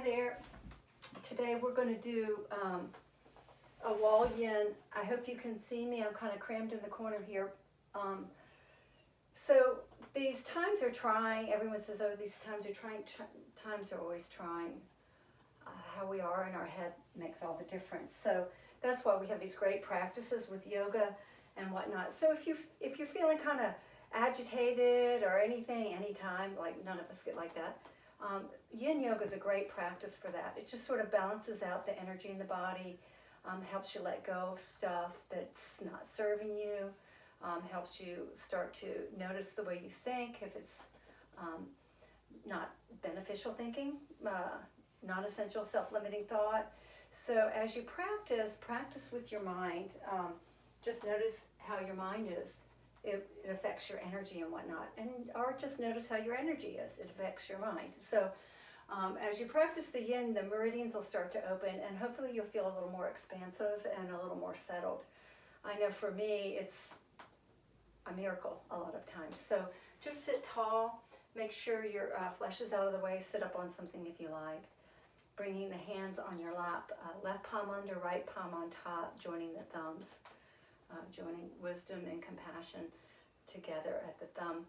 there. Today we're going to do a wall yin. I hope you can see me. I'm kind of crammed in the corner here. So these times are trying. Everyone says, oh, these times are trying. Times are always trying. How we are in our head makes all the difference. So that's why we have these great practices with yoga and whatnot. So if you're feeling kind of agitated or anything, anytime, like none of us get like that, yin yoga is a great practice for that. It just sort of balances out the energy in the body, helps you let go of stuff that's not serving you, helps you start to notice the way you think, if it's not beneficial thinking, non-essential self-limiting thought. So as you practice with your mind. Just notice how your mind is. It affects your energy and whatnot. Or just notice how your energy is. It affects your mind. So as you practice the yin, the meridians will start to open, and hopefully you'll feel a little more expansive and a little more settled. I know for me, it's a miracle a lot of times. So just sit tall. Make sure your flesh is out of the way. Sit up on something if you like. Bringing the hands on your lap, left palm under, right palm on top, joining the thumbs. Joining wisdom and compassion together at the thumb.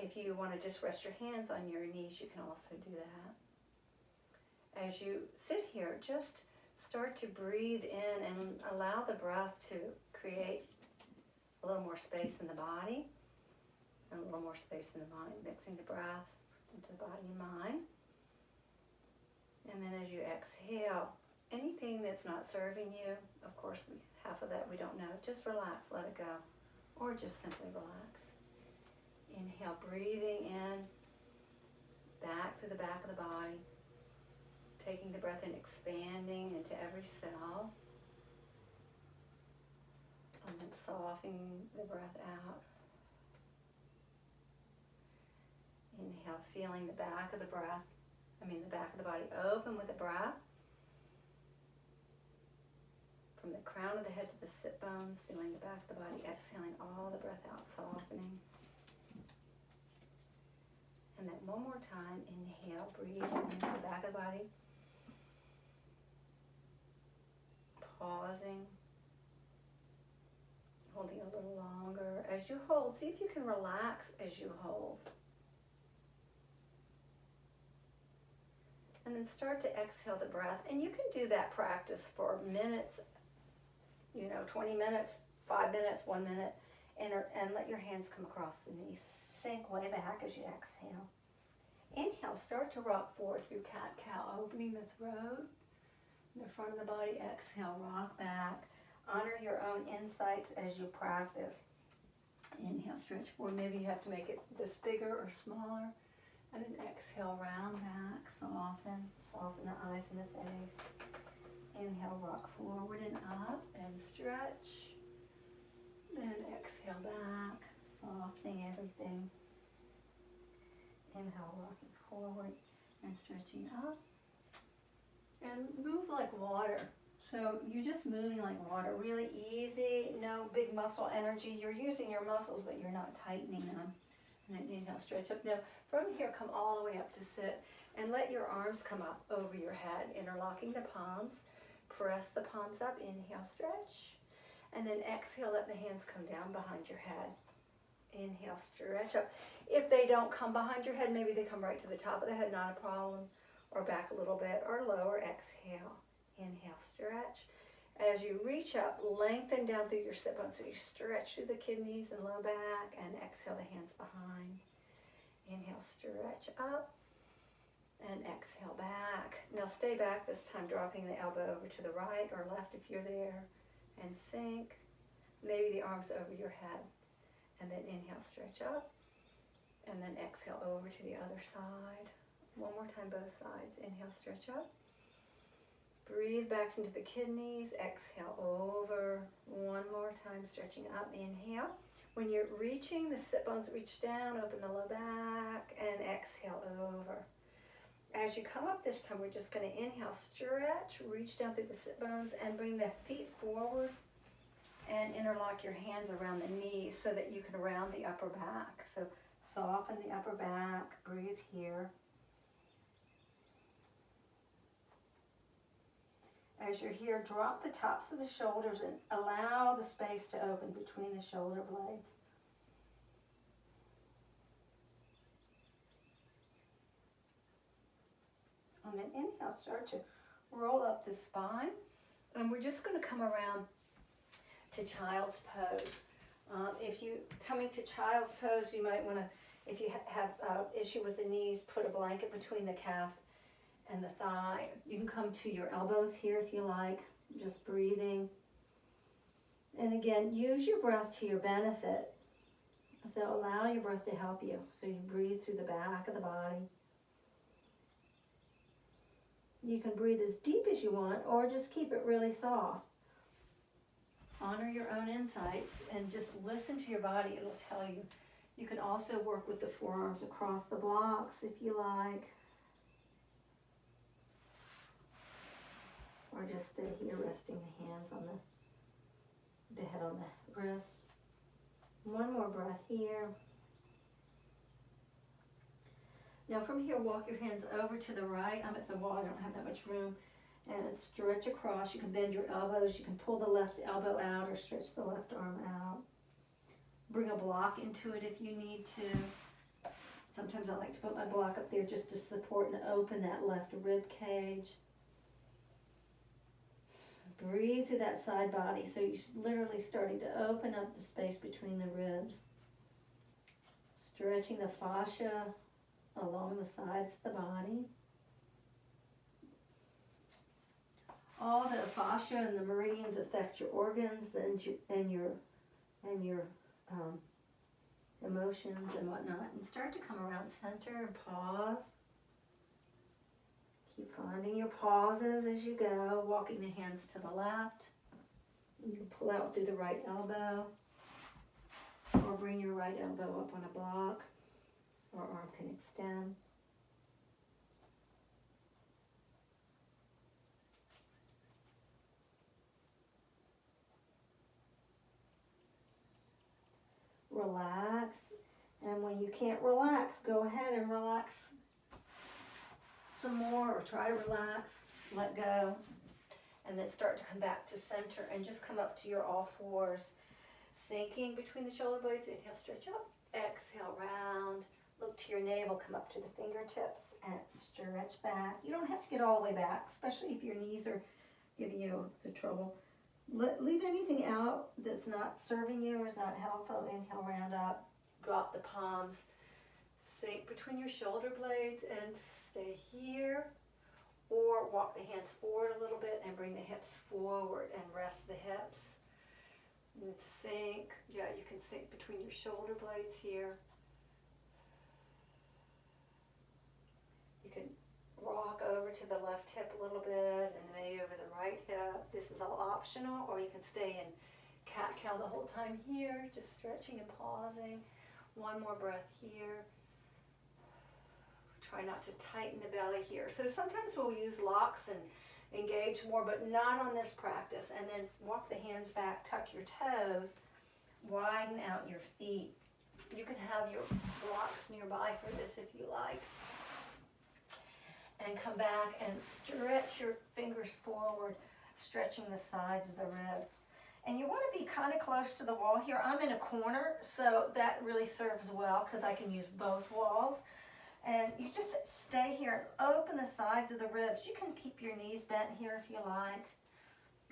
If you want to just rest your hands on your knees, you can also do that. As you sit here, just start to breathe in and allow the breath to create a little more space in the body and a little more space in the mind, mixing the breath into the body and mind. And then as you exhale, anything that's not serving you, of course, half of that we don't know, just relax, let it go, or just simply relax. Inhale, breathing in, back through the back of the body, taking the breath in, expanding into every cell, and then softening the breath out. Inhale, feeling the back of the back of the body open with the breath. From the crown of the head to the sit bones, feeling the back of the body, exhaling all the breath out, softening. And then one more time, inhale, breathe into the back of the body. Pausing. Holding a little longer. As you hold, see if you can relax as you hold. And then start to exhale the breath. And you can do that practice for minutes, 20 minutes, 5 minutes, 1 minute, and let your hands come across the knees. Sink way back as you exhale. Inhale, start to rock forward through cat-cow, opening the throat, the front of the body. Exhale, rock back. Honor your own insights as you practice. Inhale, stretch forward. Maybe you have to make it this bigger or smaller. And then exhale, round back, soften the eyes and the face. Inhale, rock forward and up and stretch. Then exhale back, softening everything. Inhale, rocking forward and stretching up. And move like water. So you're just moving like water, really easy, no big muscle energy. You're using your muscles, but you're not tightening them. And then inhale, stretch up. Now, from here, come all the way up to sit. And let your arms come up over your head, interlocking the palms. Press the palms up, inhale, stretch. And then exhale, let the hands come down behind your head. Inhale, stretch up. If they don't come behind your head, maybe they come right to the top of the head, not a problem. Or back a little bit, or lower, exhale. Inhale, stretch. As you reach up, lengthen down through your sit bones. So you stretch through the kidneys and low back, and exhale the hands behind. Inhale, stretch up. And exhale back. Now stay back this time, dropping the elbow over to the right or left if you're there. And sink. Maybe the arms over your head. And then inhale, stretch up. And then exhale over to the other side. One more time, both sides. Inhale, stretch up. Breathe back into the kidneys. Exhale over. One more time, stretching up. Inhale. When you're reaching, the sit bones reach down, open the low back, and exhale over. As you come up this time, we're just going to inhale, stretch, reach down through the sit bones, and bring the feet forward and interlock your hands around the knees so that you can round the upper back. So soften the upper back, breathe here. As you're here, drop the tops of the shoulders and allow the space to open between the shoulder blades. And then inhale, start to roll up the spine. And we're just going to come around to child's pose. If you coming to child's pose, you might want to, if you have issue with the knees, put a blanket between the calf and the thigh. You can come to your elbows here if you like, just breathing. And again, use your breath to your benefit. So allow your breath to help you. So you breathe through the back of the body. You can breathe as deep as you want, or just keep it really soft. Honor your own insights and just listen to your body. It'll tell you. You can also work with the forearms across the blocks if you like. Or just stay here resting the hands on the head on the wrist. One more breath here. Now from here, walk your hands over to the right. I'm at the wall, I don't have that much room. And stretch across. You can bend your elbows. You can pull the left elbow out or stretch the left arm out. Bring a block into it if you need to. Sometimes I like to put my block up there just to support and open that left rib cage. Breathe through that side body. So you're literally starting to open up the space between the ribs. Stretching the fascia along the sides of the body. All the fascia and the meridians affect your organs and your emotions and whatnot. And start to come around center and pause. Keep finding your pauses as you go, walking the hands to the left. You can pull out through the right elbow, or bring your right elbow up on a block, or armpit extend. Relax, and when you can't relax, go ahead and relax some more, or try to relax, let go, and then start to come back to center and just come up to your all fours, sinking between the shoulder blades. Inhale, stretch up, exhale, round, look to your navel, come up to the fingertips and stretch back. You don't have to get all the way back, especially if your knees are giving you the trouble. Leave anything out that's not serving you or is not helpful. Inhale, round up, drop the palms, sink between your shoulder blades and stay here. Or walk the hands forward a little bit and bring the hips forward and rest the hips. And sink, yeah, you can sink between your shoulder blades here. You can rock over to the left hip a little bit and maybe over the right hip. This is all optional, or you can stay in cat-cow the whole time here, just stretching and pausing. One more breath here. Try not to tighten the belly here. So sometimes we'll use locks and engage more, but not on this practice. And then walk the hands back, tuck your toes, widen out your feet. You can have your blocks nearby for this if you like. And come back and stretch your fingers forward, stretching the sides of the ribs. And you want to be kind of close to the wall here. I'm in a corner, so that really serves well because I can use both walls. And you just stay here and open the sides of the ribs. You can keep your knees bent here if you like,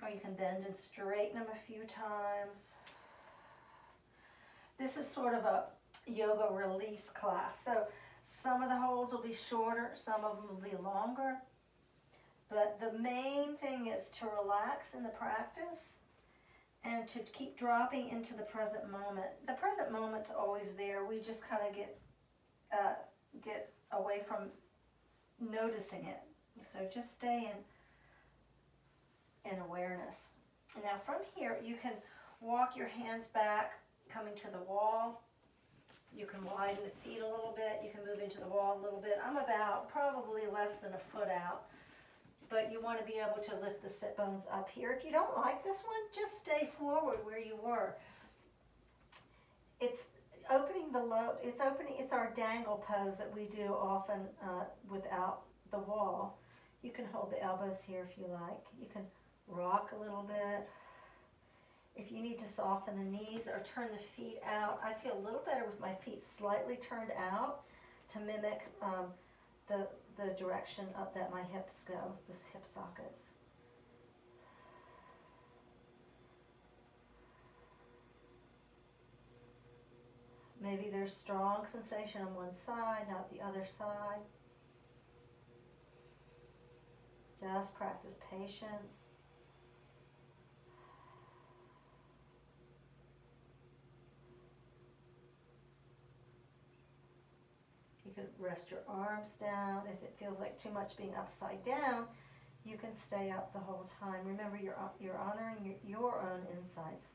or you can bend and straighten them a few times. This is sort of a yoga release class. So some of the holds will be shorter, some of them will be longer. But the main thing is to relax in the practice and to keep dropping into the present moment. The present moment's always there. We just kind of get away from noticing it. So just stay in awareness. And now from here, you can walk your hands back, coming to the wall. You can widen the feet a little bit. You can move into the wall a little bit. I'm about probably less than a foot out. But you want to be able to lift the sit bones up here. If you don't like this one, just stay forward where you were. It's opening the low. It's our dangle pose that we do often without the wall. You can hold the elbows here if you like. You can rock a little bit. If you need to soften the knees or turn the feet out, I feel a little better with my feet slightly turned out to mimic the direction that my hips go, the hip sockets. Maybe there's strong sensation on one side, not the other side. Just practice patience. You can rest your arms down. If it feels like too much being upside down, you can stay up the whole time. Remember, you're honoring your own insides.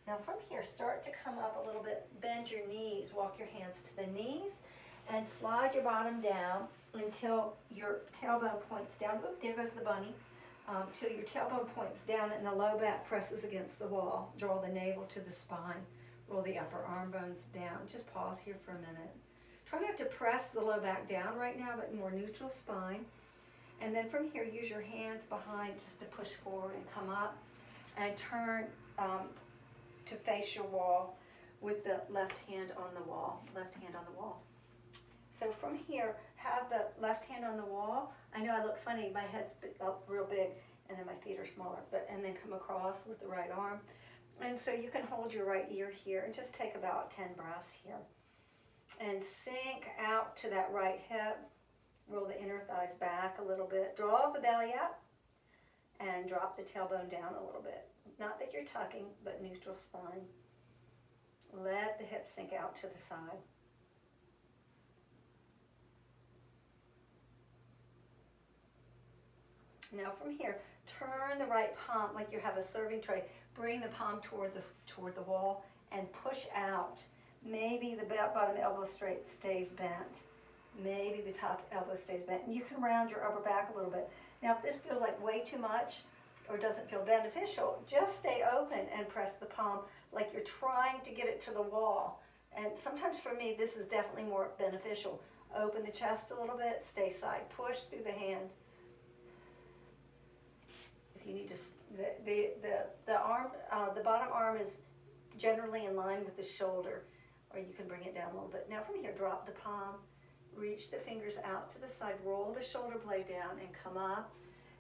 Now from here, start to come up a little bit, bend your knees, walk your hands to the knees, and slide your bottom down until your tailbone points down. Oop, there goes the bunny. Till your tailbone points down and the low back presses against the wall. Draw the navel to the spine. Roll the upper arm bones down. Just pause here for a minute. Try not to press the low back down right now, but more neutral spine. And then from here, use your hands behind just to push forward and come up. And turn to face your wall with the left hand on the wall. Left hand on the wall. So from here, have the left hand on the wall. I know I look funny, my head's real big, and then my feet are smaller, and then come across with the right arm. And so you can hold your right ear here and just take about 10 breaths here. And sink out to that right hip. Roll the inner thighs back a little bit. Draw the belly up and drop the tailbone down a little bit. Not that you're tucking, but neutral spine. Let the hips sink out to the side. Now from here, turn the right palm like you have a serving tray. Bring the palm toward the wall and push out. Maybe the bottom elbow stays bent. Maybe the top elbow stays bent. And you can round your upper back a little bit. Now if this feels like way too much or doesn't feel beneficial, just stay open and press the palm like you're trying to get it to the wall. And sometimes for me, this is definitely more beneficial. Open the chest a little bit, stay side, push through the hand. You need to, the arm, the bottom arm is generally in line with the shoulder, or you can bring it down a little bit. Now from here, drop the palm, reach the fingers out to the side, roll the shoulder blade down and come up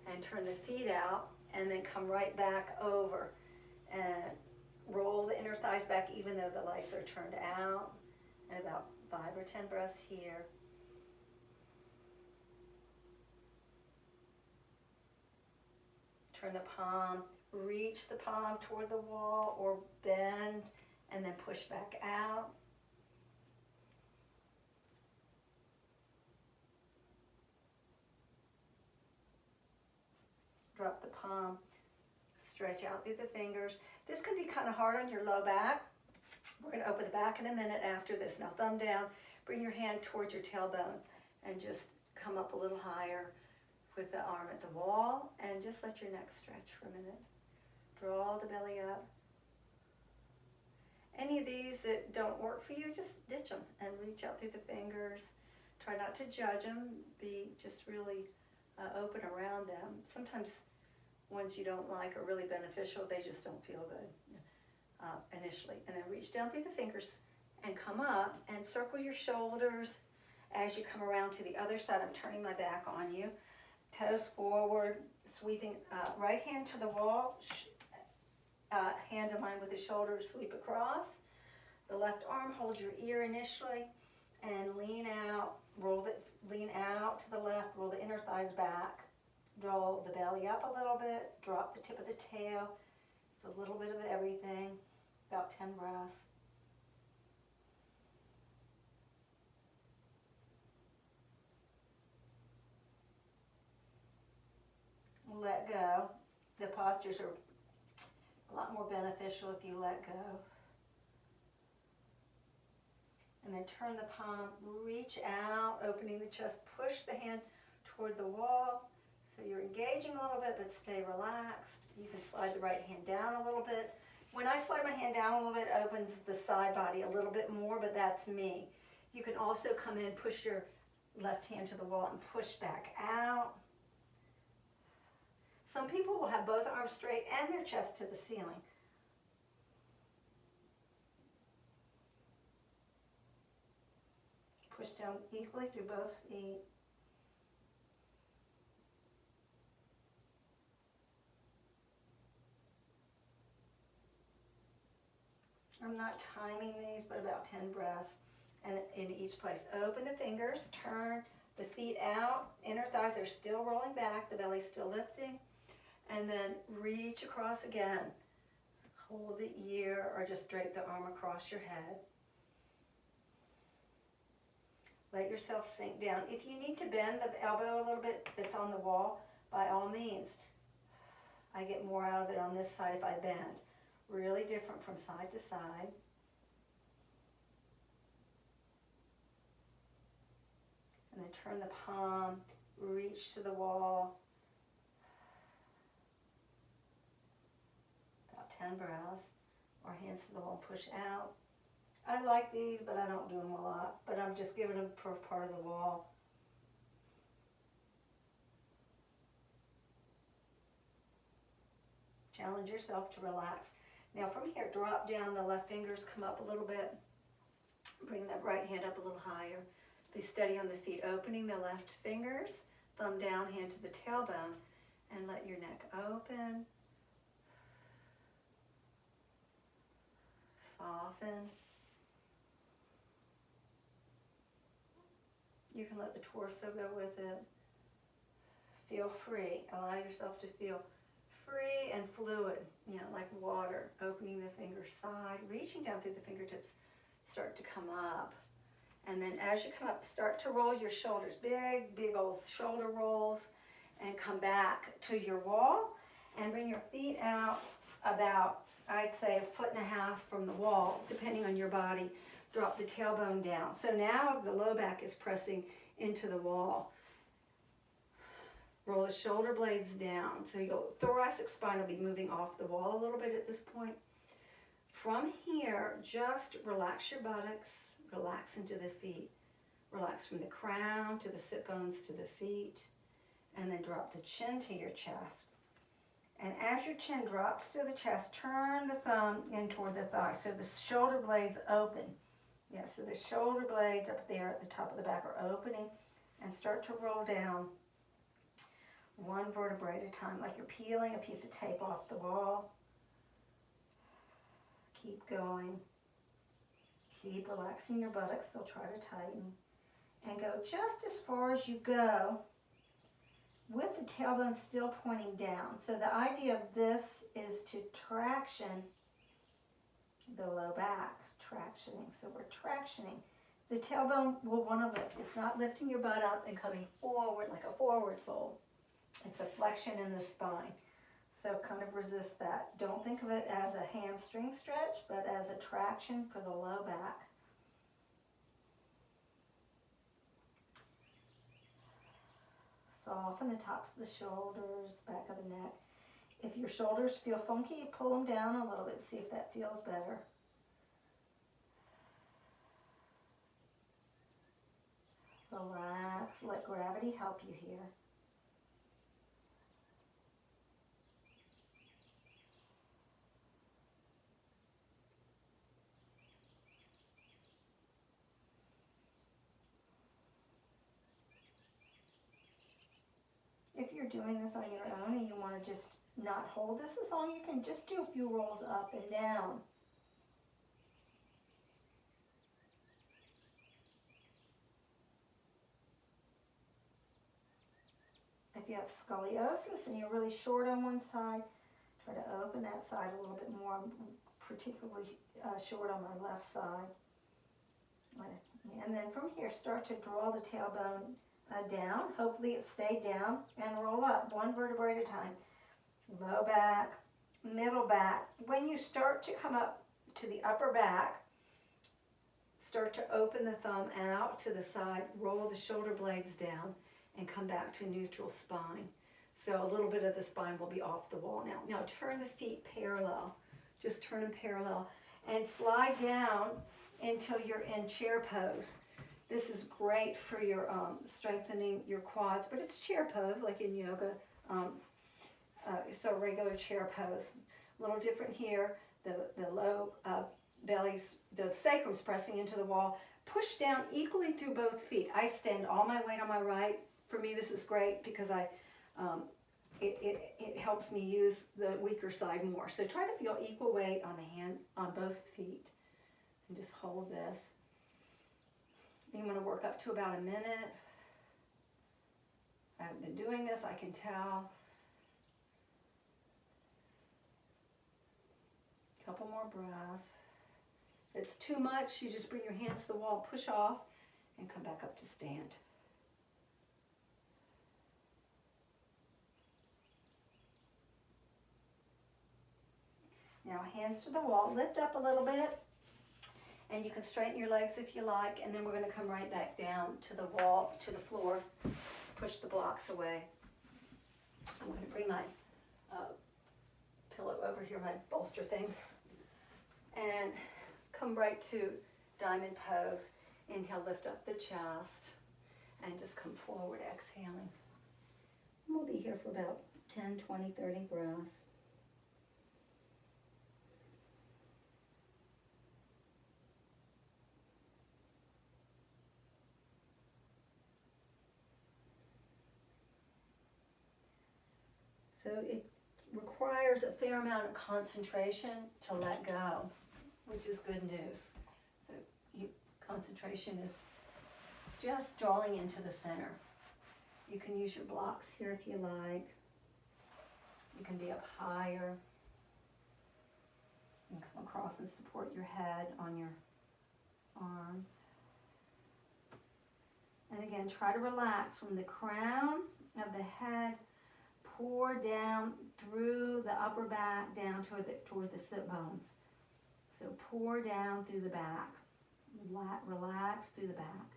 and turn the feet out and then come right back over and roll the inner thighs back even though the legs are turned out, and about 5 or 10 breaths here. Turn the palm, reach the palm toward the wall or bend and then push back out. Drop the palm, stretch out through the fingers. This can be kind of hard on your low back. We're going to open the back in a minute after this. Now thumb down, bring your hand towards your tailbone and just come up a little higher with the arm at the wall, and just let your neck stretch for a minute. Draw the belly up. Any of these that don't work for you, just ditch them and reach out through the fingers. Try not to judge them. Be just really open around them. Sometimes ones you don't like are really beneficial. They just don't feel good initially. And then reach down through the fingers and come up and circle your shoulders as you come around to the other side. I'm turning my back on you. Toes forward, sweeping right hand to the wall, hand in line with the shoulder, sweep across. The left arm, hold your ear initially, and lean out, lean out to the left, roll the inner thighs back, draw the belly up a little bit, drop the tip of the tail. It's a little bit of everything, about 10 breaths. Let go. The postures are a lot more beneficial if you let go. And then turn the palm, reach out, opening the chest, push the hand toward the wall. So you're engaging a little bit, but stay relaxed. You can slide the right hand down a little bit. When I slide my hand down a little bit, it opens the side body a little bit more, but that's me. You can also come in, push your left hand to the wall and push back out. Some people will have both arms straight and their chest to the ceiling. Push down equally through both feet. I'm not timing these, but about 10 breaths. And in each place, open the fingers, turn the feet out, inner thighs are still rolling back, the belly's still lifting, and then reach across again. Hold the ear or just drape the arm across your head. Let yourself sink down. If you need to bend the elbow a little bit that's on the wall, by all means. I get more out of it on this side if I bend. Really different from side to side. And then turn the palm, reach to the wall. About 10 breaths. Or hands to the wall and push out. I like these, but I don't do them a lot. But I'm just giving them for part of the wall. Challenge yourself to relax. Now from here, drop down the left fingers, come up a little bit. Bring that right hand up a little higher. Be steady on the feet, opening the left fingers, thumb down, hand to the tailbone, and let your neck open. Soften. You can let the torso go with it. Feel free. Allow yourself to feel free and fluid, like water. Opening the fingers side, reaching down through the fingertips, start to come up. And then as you come up, start to roll your shoulders. Big old shoulder rolls. And come back to your wall. And bring your feet out about, I'd say, 1.5 feet from the wall, depending on your body. Drop the tailbone down. So now the low back is pressing into the wall. Roll the shoulder blades down. So your thoracic spine will be moving off the wall a little bit at this point. From here, just relax your buttocks, relax into the feet. Relax from the crown to the sit bones to the feet. And then drop the chin to your chest. And as your chin drops to the chest, turn the thumb in toward the thigh. So the shoulder blades open. Yeah, so the shoulder blades up there at the top of the back are opening, and start to roll down one vertebrae at a time, like you're peeling a piece of tape off the wall. Keep going. Keep relaxing your buttocks. They'll try to tighten. And go just as far as you go with the tailbone still pointing down. So the idea of this is to traction the low back. Tractioning. So we're tractioning. The tailbone will want to lift. It's not lifting your butt up and coming forward like a forward fold. It's a flexion in the spine. So kind of resist that. Don't think of it as a hamstring stretch, but as a traction for the low back. Soften the tops of the shoulders, back of the neck. If your shoulders feel funky, pull them down a little bit. See if that feels better. Relax. Let gravity help you here. If you're doing this on your own and you want to just not hold this as long, you can just do a few rolls up and down. If you have scoliosis and you're really short on one side, try to open that side a little bit more. I'm particularly short on my left side. And then from here, start to draw the tailbone down. Hopefully it stayed down, and roll up one vertebrae at a time. Low back, middle back. When you start to come up to the upper back, start to open the thumb out to the side, roll the shoulder blades down, and come back to neutral spine. So a little bit of the spine will be off the wall now. Now turn the feet parallel. Just turn them parallel and slide down until you're in chair pose. This is great for your strengthening your quads, but it's chair pose like in yoga. so a regular chair pose. A little different here. The low belly's, the sacrum's pressing into the wall. Push down equally through both feet. I stand all my weight on my right. For me, this is great because it helps me use the weaker side more. So try to feel equal weight on the hand, on both feet. And just hold this. You want to work up to about a minute. I haven't been doing this, I can tell. Couple more breaths. If it's too much, you just bring your hands to the wall, push off, and come back up to stand. Now hands to the wall, lift up a little bit, and you can straighten your legs if you like, and then we're going to come right back down to the wall, to the floor, push the blocks away. I'm going to bring my pillow over here, my bolster thing, and come right to diamond pose. Inhale, lift up the chest, and just come forward, exhaling. We'll be here for about 10, 20, 30 breaths. So it requires a fair amount of concentration to let go, which is good news. So concentration is just drawing into the center. You can use your blocks here if you like. You can be up higher. You can come across and support your head on your arms. And again, try to relax from the crown of the head. Pour down through the upper back, down toward the sit bones. So pour down through the back. Relax through the back.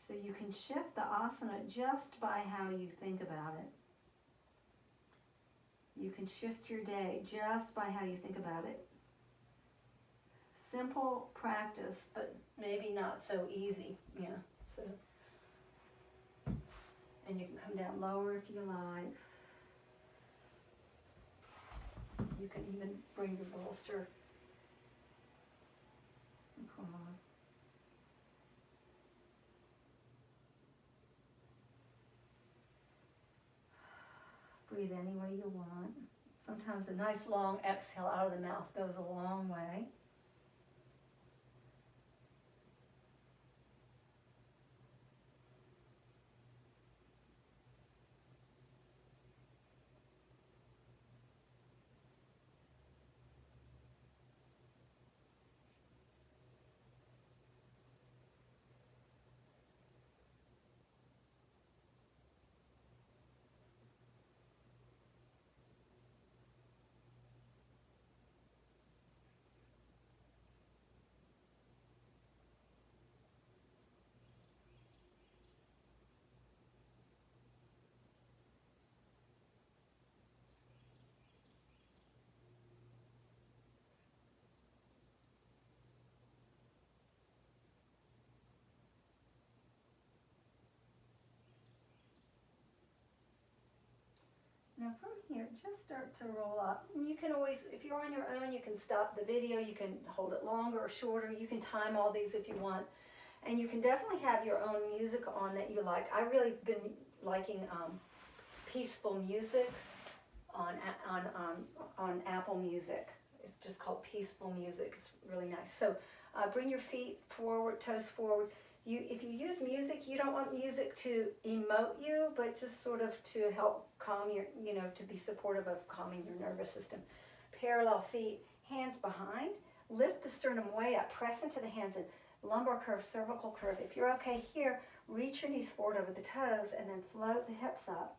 So you can shift the asana just by how you think about it. You can shift your day just by how you think about it. Simple practice, but maybe not so easy. Yeah. So. And you can come down lower if you like. You can even bring your bolster across. Breathe any way you want. Sometimes a nice long exhale out of the mouth goes a long way. Now from here, just start to roll up. You can always, if you're on your own, you can stop the video, you can hold it longer or shorter, you can time all these if you want. And you can definitely have your own music on that you like. I've really been liking peaceful music on Apple Music. It's just called Peaceful Music. It's really nice. So bring your feet forward, toes forward. If you use music, you don't want music to emote you, but just sort of to help calm your, to be supportive of calming your nervous system. Parallel feet, hands behind. Lift the sternum way up. Press into the hands and lumbar curve, cervical curve. If you're okay here, reach your knees forward over the toes and then float the hips up.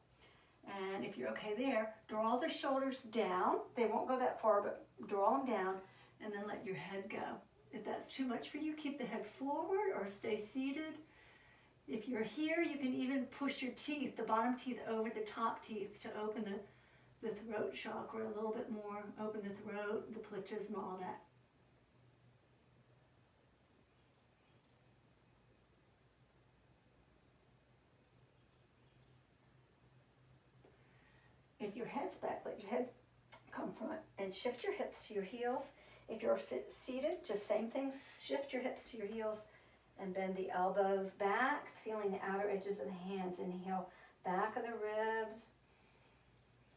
And if you're okay there, draw the shoulders down. They won't go that far, but draw them down and then let your head go. If that's too much for you, keep the head forward or stay seated. If you're here, you can even push your teeth, the bottom teeth over the top teeth to open the throat chakra a little bit more, open the throat, the platysma, all that. If your head's back, let your head come front and shift your hips to your heels. If you're seated, just same thing, shift your hips to your heels and bend the elbows back, feeling the outer edges of the hands. Inhale, back of the ribs,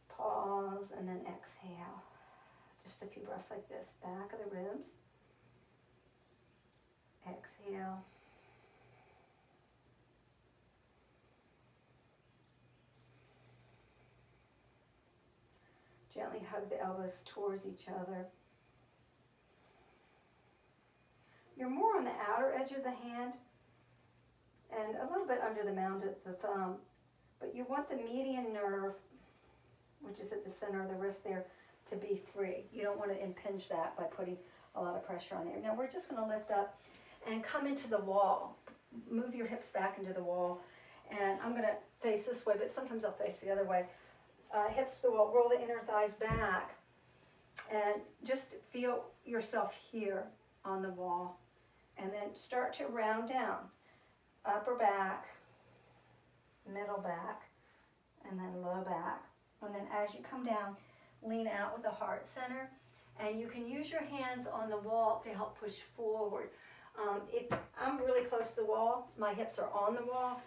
pause, and then exhale. Just a few breaths like this, back of the ribs, exhale. Gently hug the elbows towards each other. You're more on the outer edge of the hand and a little bit under the mound of the thumb, but you want the median nerve, which is at the center of the wrist there, to be free. You don't want to impinge that by putting a lot of pressure on there. Now we're just going to lift up and come into the wall. Move your hips back into the wall, and I'm going to face this way, but sometimes I'll face the other way. Hips to the wall, roll the inner thighs back, and just feel yourself here on the wall. And then start to round down, upper back, middle back, and then low back. And then as you come down, lean out with the heart center, and you can use your hands on the wall to help push forward. If I'm really close to the wall, my hips are on the wall,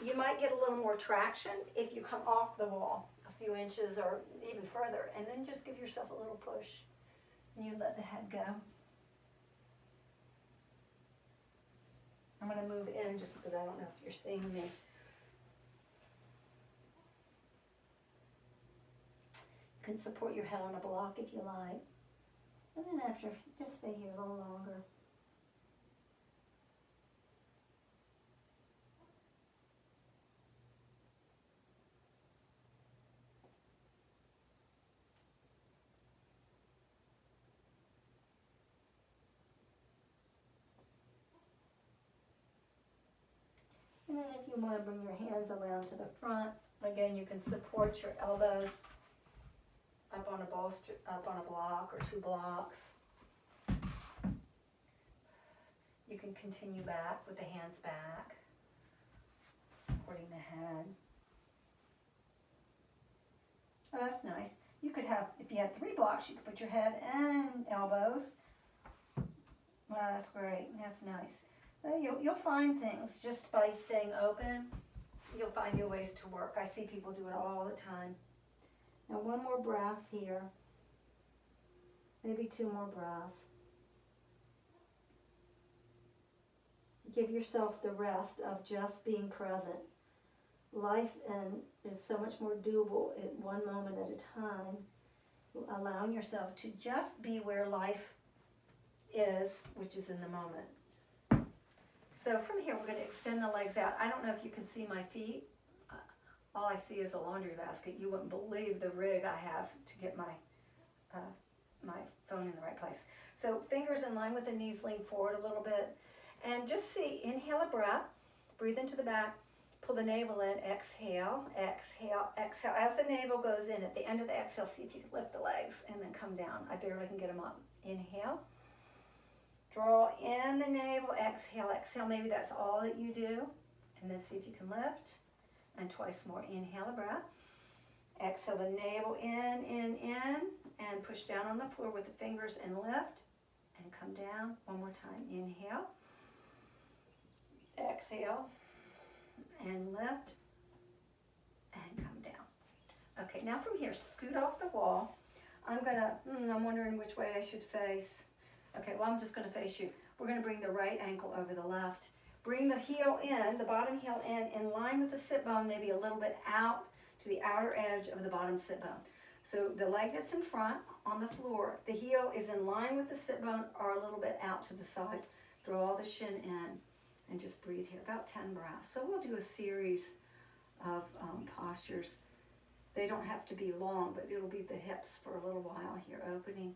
you might get a little more traction if you come off the wall a few inches or even further, and then just give yourself a little push. And you let the head go. I'm going to move in just because I don't know if you're seeing me. You can support your head on a block if you like. And then after, just stay here a little longer. And then if you want to bring your hands around to the front, again, you can support your elbows up on a bolster, up on a block or two blocks. You can continue back with the hands back, supporting the head. Oh, that's nice. You could have, if you had 3 blocks, you could put your head and elbows. Wow, that's great. That's nice. You'll find things just by staying open. You'll find new ways to work. I see people do it all the time. Now one more breath here. Maybe 2 more breaths. Give yourself the rest of just being present. Life is so much more doable at one moment at a time. Allowing yourself to just be where life is, which is in the moment. So from here, we're going to extend the legs out. I don't know if you can see my feet. All I see is a laundry basket. You wouldn't believe the rig I have to get my my phone in the right place. So fingers in line with the knees, lean forward a little bit. And just see, inhale a breath, breathe into the back, pull the navel in, exhale, exhale, exhale. As the navel goes in, at the end of the exhale, see if you can lift the legs and then come down. I barely can get them up. Inhale. Draw in the navel, exhale, exhale. Maybe that's all that you do. And then see if you can lift. And twice more. Inhale a breath. Exhale the navel in, and push down on the floor with the fingers and lift. And come down. One more time. Inhale. Exhale. And lift. And come down. Okay, now from here, scoot off the wall. I'm wondering which way I should face. Okay, well, I'm just going to face you. We're going to bring the right ankle over the left. Bring the heel in, the bottom heel in line with the sit bone, maybe a little bit out to the outer edge of the bottom sit bone. So the leg that's in front on the floor, the heel is in line with the sit bone or a little bit out to the side. Draw the shin in and just breathe here, about 10 breaths. So we'll do a series of postures. They don't have to be long, but it'll be the hips for a little while here, opening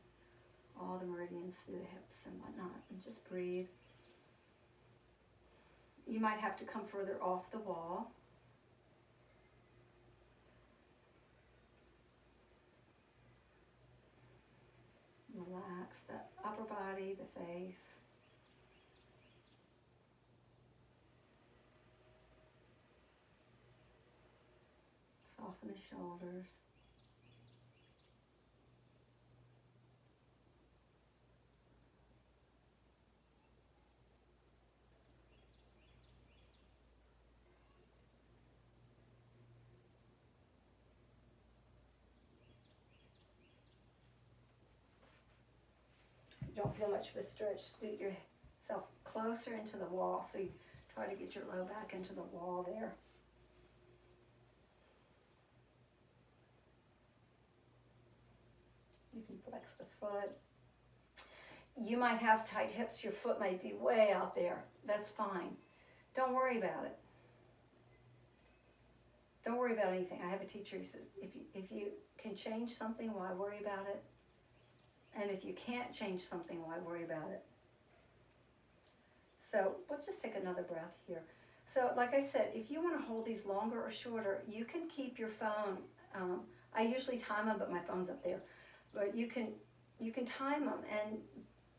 all the meridians through the hips and whatnot, and just breathe. You might have to come further off the wall. Relax the upper body, the face. Soften the shoulders. don't feel much of a stretch, scoot yourself closer into the wall. So you try to get your low back into the wall there. You can flex the foot. You might have tight hips. Your foot might be way out there. That's fine. Don't worry about it. Don't worry about anything. I have a teacher who says, if you can change something, why worry about it? And if you can't change something, why worry about it? So we'll just take another breath here. So like I said, if you want to hold these longer or shorter, you can keep your phone. I usually time them, but my phone's up there. But you can time them and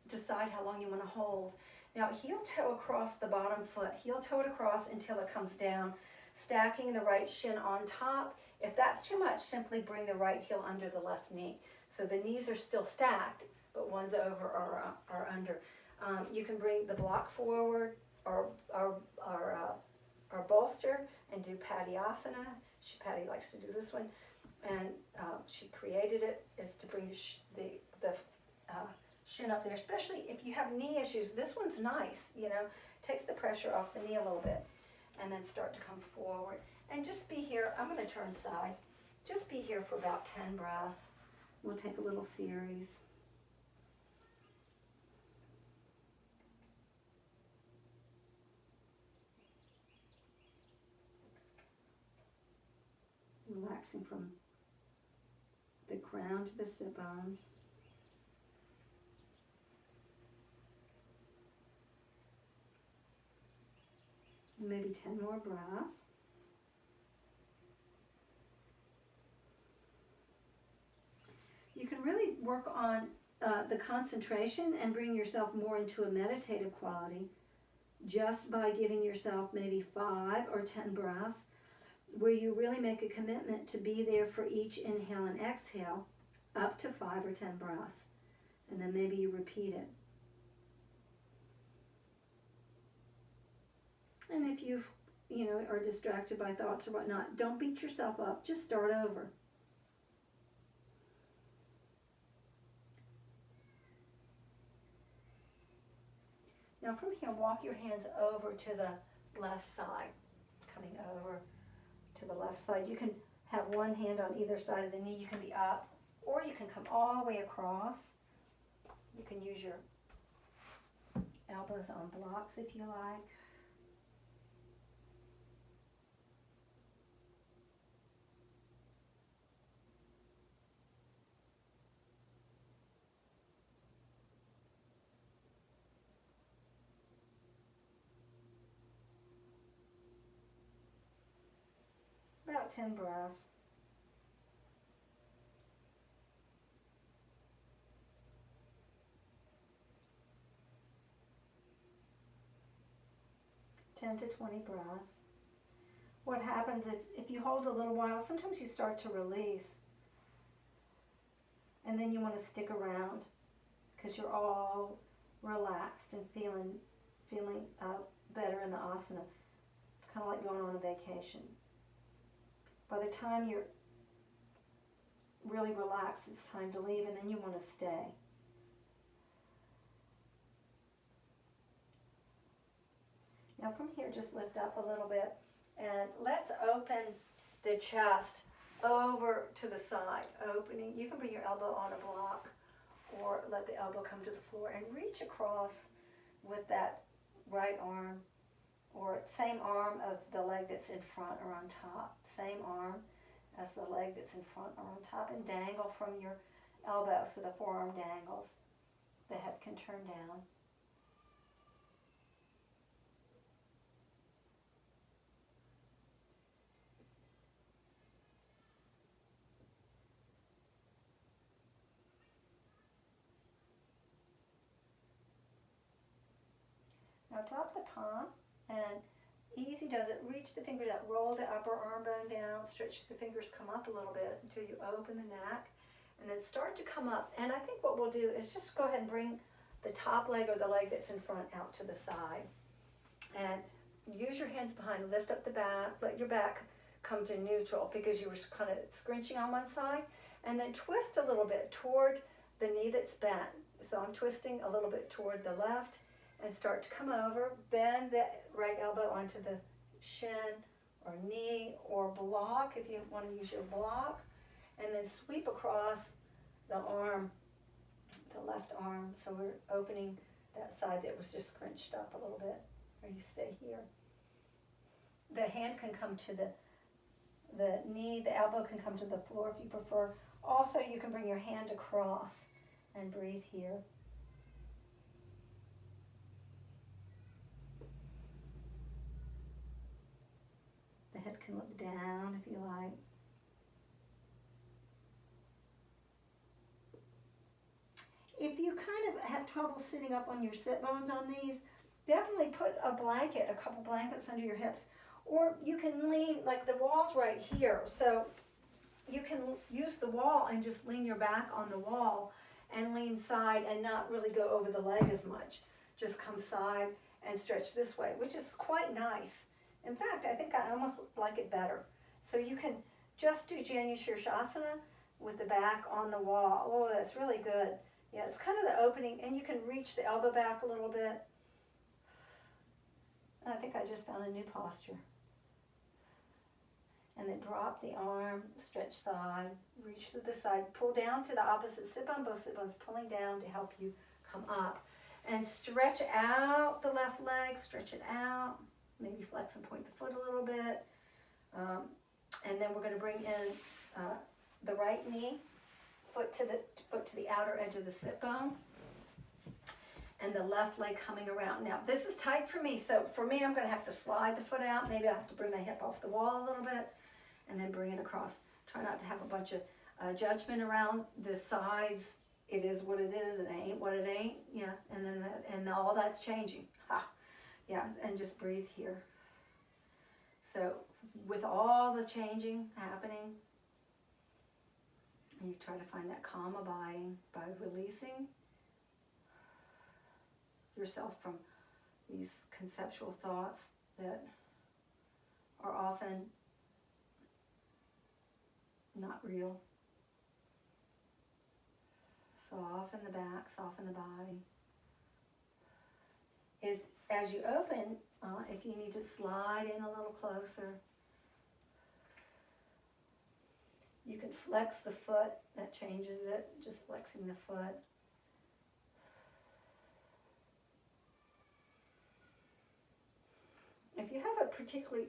decide how long you want to hold. Now heel toe across the bottom foot. Heel toe it across until it comes down, stacking the right shin on top. If that's too much, simply bring the right heel under the left knee. So the knees are still stacked, but one's over or under. You can bring the block forward or bolster and do Paddyasana. Patty likes to do this one, and she created it is to bring the shin up there, especially if you have knee issues. This one's nice, takes the pressure off the knee a little bit, and then start to come forward. And just be here. I'm going to turn side. Just be here for about 10 breaths. We'll take a little series. Relaxing from the crown to the sit bones. Maybe 10 more breaths. You can really work on the concentration and bring yourself more into a meditative quality just by giving yourself maybe 5 or 10 breaths where you really make a commitment to be there for each inhale and exhale, up to 5 or 10 breaths. And then maybe you repeat it. And if you are distracted by thoughts or whatnot, don't beat yourself up. Just start over. Now from here, walk your hands over to the left side, coming over to the left side. You can have one hand on either side of the knee. You can be up, or you can come all the way across. You can use your elbows on blocks if you like. About 10 breaths. (10 to 20 breaths). What happens if you hold a little while, sometimes you start to release. And then you want to stick around because you're all relaxed and feeling better in the asana. It's kind of like going on a vacation. By the time you're really relaxed, it's time to leave, and then you want to stay. Now from here, just lift up a little bit, and let's open the chest over to the side, opening. You can bring your elbow on a block, or let the elbow come to the floor, and reach across with that right arm, or same arm of the leg that's in front or on top. Same arm as the leg that's in front or on top, and dangle from your elbow so the forearm dangles. The head can turn down. Now drop the palm and easy does it. Reach the fingers out, roll the upper arm bone down, stretch the fingers, come up a little bit until you open the neck, and then start to come up. And I think what we'll do is just go ahead and bring the top leg or the leg that's in front out to the side. And use your hands behind, lift up the back, let your back come to neutral because you were kind of scrunching on one side, and then twist a little bit toward the knee that's bent. So I'm twisting a little bit toward the left and start to come over, bend the right elbow onto the shin or knee or block if you want to use your block, and then sweep across the arm, the left arm. So we're opening that side that was just scrunched up a little bit, or you stay here. The hand can come to the knee, the elbow can come to the floor if you prefer. Also, you can bring your hand across and breathe here. The head can look down if you like. If you kind of have trouble sitting up on your sit bones on these, definitely put a blanket, a couple blankets under your hips. Or you can lean, like the wall's right here, so you can use the wall and just lean your back on the wall and lean side and not really go over the leg as much. Just come side and stretch this way, which is quite nice. In fact, I think I almost like it better. So you can just do Janu Shirshasana with the back on the wall. Oh, that's really good. Yeah, it's kind of the opening, and you can reach the elbow back a little bit. I think I just found a new posture. And then drop the arm, stretch side, reach to the side, pull down to the opposite sit bone, both sit bones pulling down to help you come up. And stretch out the left leg, stretch it out, maybe flex and point the foot a little bit. And then we're going to bring in the right knee, foot to the outer edge of the sit bone, and the left leg coming around. Now, this is tight for me, so for me, I'm going to have to slide the foot out. Maybe I have to bring my hip off the wall a little bit, and then bring it across. Try not to have a bunch of judgment around the sides. It is what it is, it ain't what it ain't, yeah, and all that's changing. Ha. Yeah, and just breathe here. So, with all the changing happening, you try to find that calm abiding by releasing yourself from these conceptual thoughts that are often not real. Soften the back, soften the body. As you open, if you need to slide in a little closer, you can flex the foot, that changes it, just flexing the foot. If you have a particularly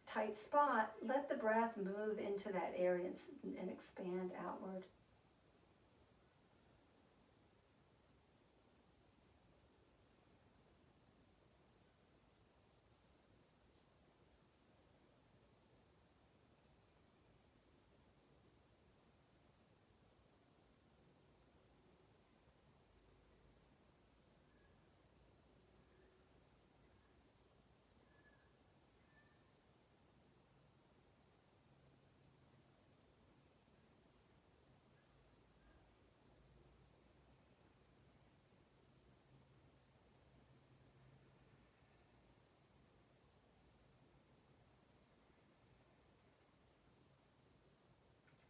tight spot, let the breath move into that area and expand outward.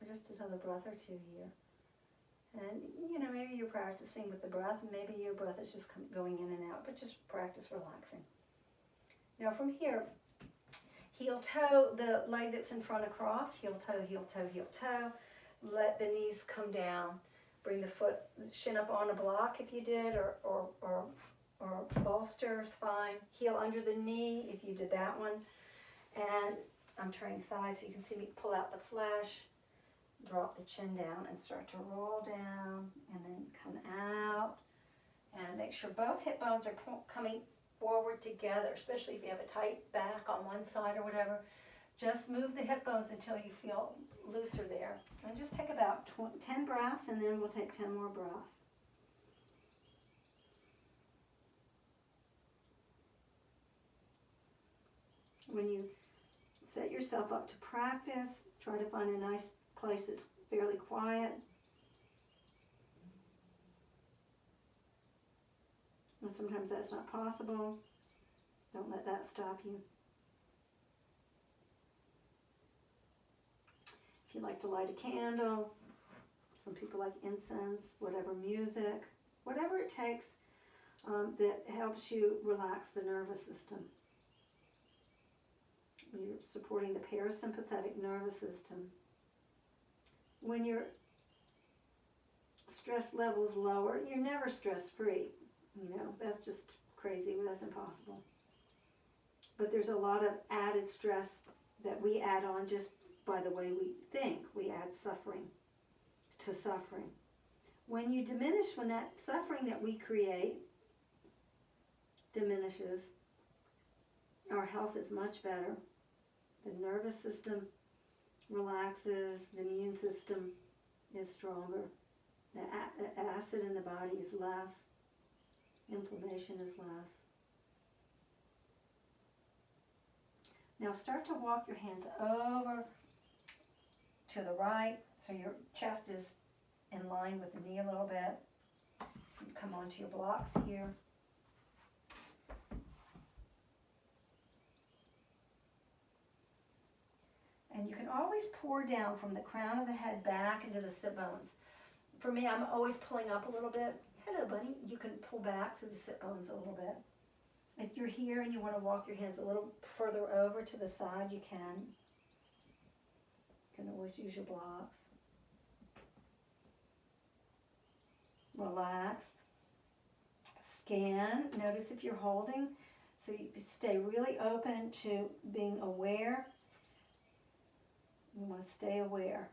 Just another breath or two here. And, maybe you're practicing with the breath, and maybe your breath is just going in and out, but just practice relaxing. Now from here, heel toe, the leg that's in front across, heel toe, heel toe, heel toe. Let the knees come down. Bring the foot, shin up on a block if you did, or bolster is fine. Heel under the knee if you did that one. And I'm turning sides so you can see me pull out the flesh. Drop the chin down and start to roll down and then come out. And make sure both hip bones are coming forward together, especially if you have a tight back on one side or whatever. Just move the hip bones until you feel looser there. And just take about 10 breaths, and then we'll take 10 more breaths. When you set yourself up to practice, try to find a nice place that's fairly quiet. And sometimes that's not possible. Don't let that stop you. If you like to light a candle, some people like incense, whatever music, whatever it takes that helps you relax the nervous system. You're supporting the parasympathetic nervous system. When your stress level's lower, you're never stress-free. That's just crazy. That's impossible. But there's a lot of added stress that we add on just by the way we think. We add suffering to suffering. When that suffering that we create diminishes, our health is much better. The nervous system relaxes, the immune system is stronger, the acid in the body is less, inflammation is less. Now start to walk your hands over to the right so your chest is in line with the knee a little bit. You come onto your blocks here. And you can always pour down from the crown of the head back into the sit bones. For me, I'm always pulling up a little bit. Hello, bunny. You can pull back through the sit bones a little bit. If you're here and you want to walk your hands a little further over to the side, you can. You can always use your blocks. Relax. Scan. Notice if you're holding. So you stay really open to being aware. You want to stay aware.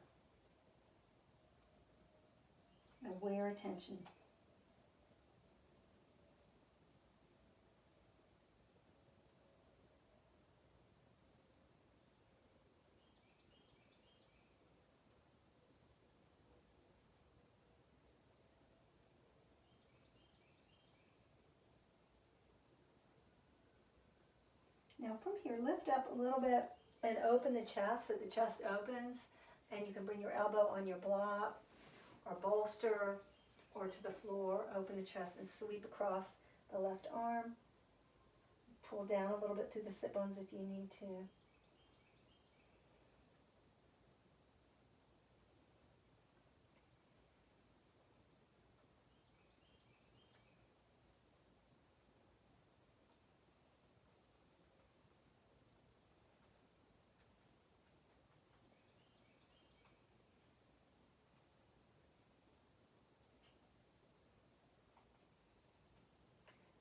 Aware attention. Now from here, lift up a little bit and open the chest so the chest opens, and you can bring your elbow on your block or bolster or to the floor. Open the chest and sweep across the left arm. Pull down a little bit through the sit bones if you need to.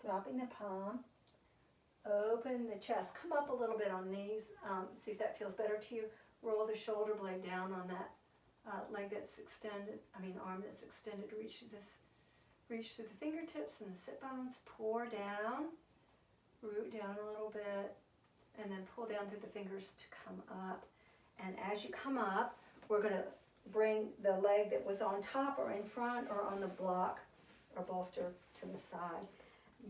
Dropping the palm, open the chest, come up a little bit on these, see if that feels better to you. Roll the shoulder blade down on that leg that's extended, arm that's extended to reach through the fingertips and the sit bones. Pour down, root down a little bit, and then pull down through the fingers to come up. And as you come up, we're going to bring the leg that was on top or in front or on the block or bolster to the side.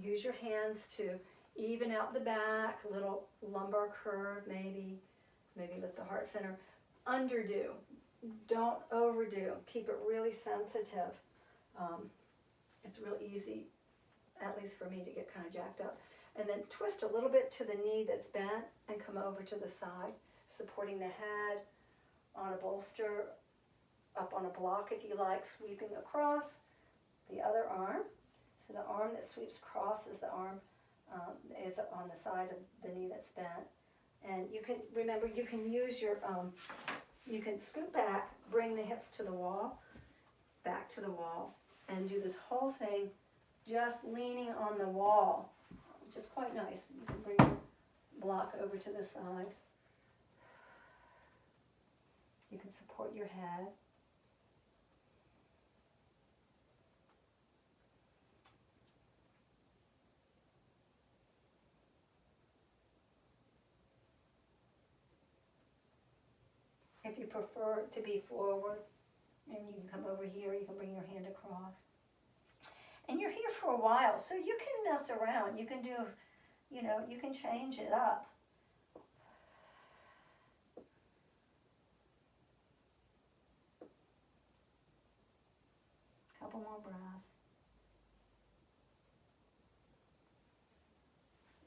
Use your hands to even out the back, a little lumbar curve maybe lift the heart center. Underdo, don't overdo. Keep it really sensitive. It's real easy, at least for me, to get kind of jacked up. And then twist a little bit to the knee that's bent and come over to the side, supporting the head on a bolster, up on a block if you like, sweeping across the other arm. So the arm that sweeps across is the arm is on the side of the knee that's bent. And you can, remember, you can use your, you can scoot back, bring the hips to the wall, back to the wall, and do this whole thing just leaning on the wall, which is quite nice. You can bring your block over to the side. You can support your head. If you prefer to be forward, and you can come over here, you can bring your hand across. And you're here for a while, so you can mess around. You can do, you can change it up. Couple more breaths.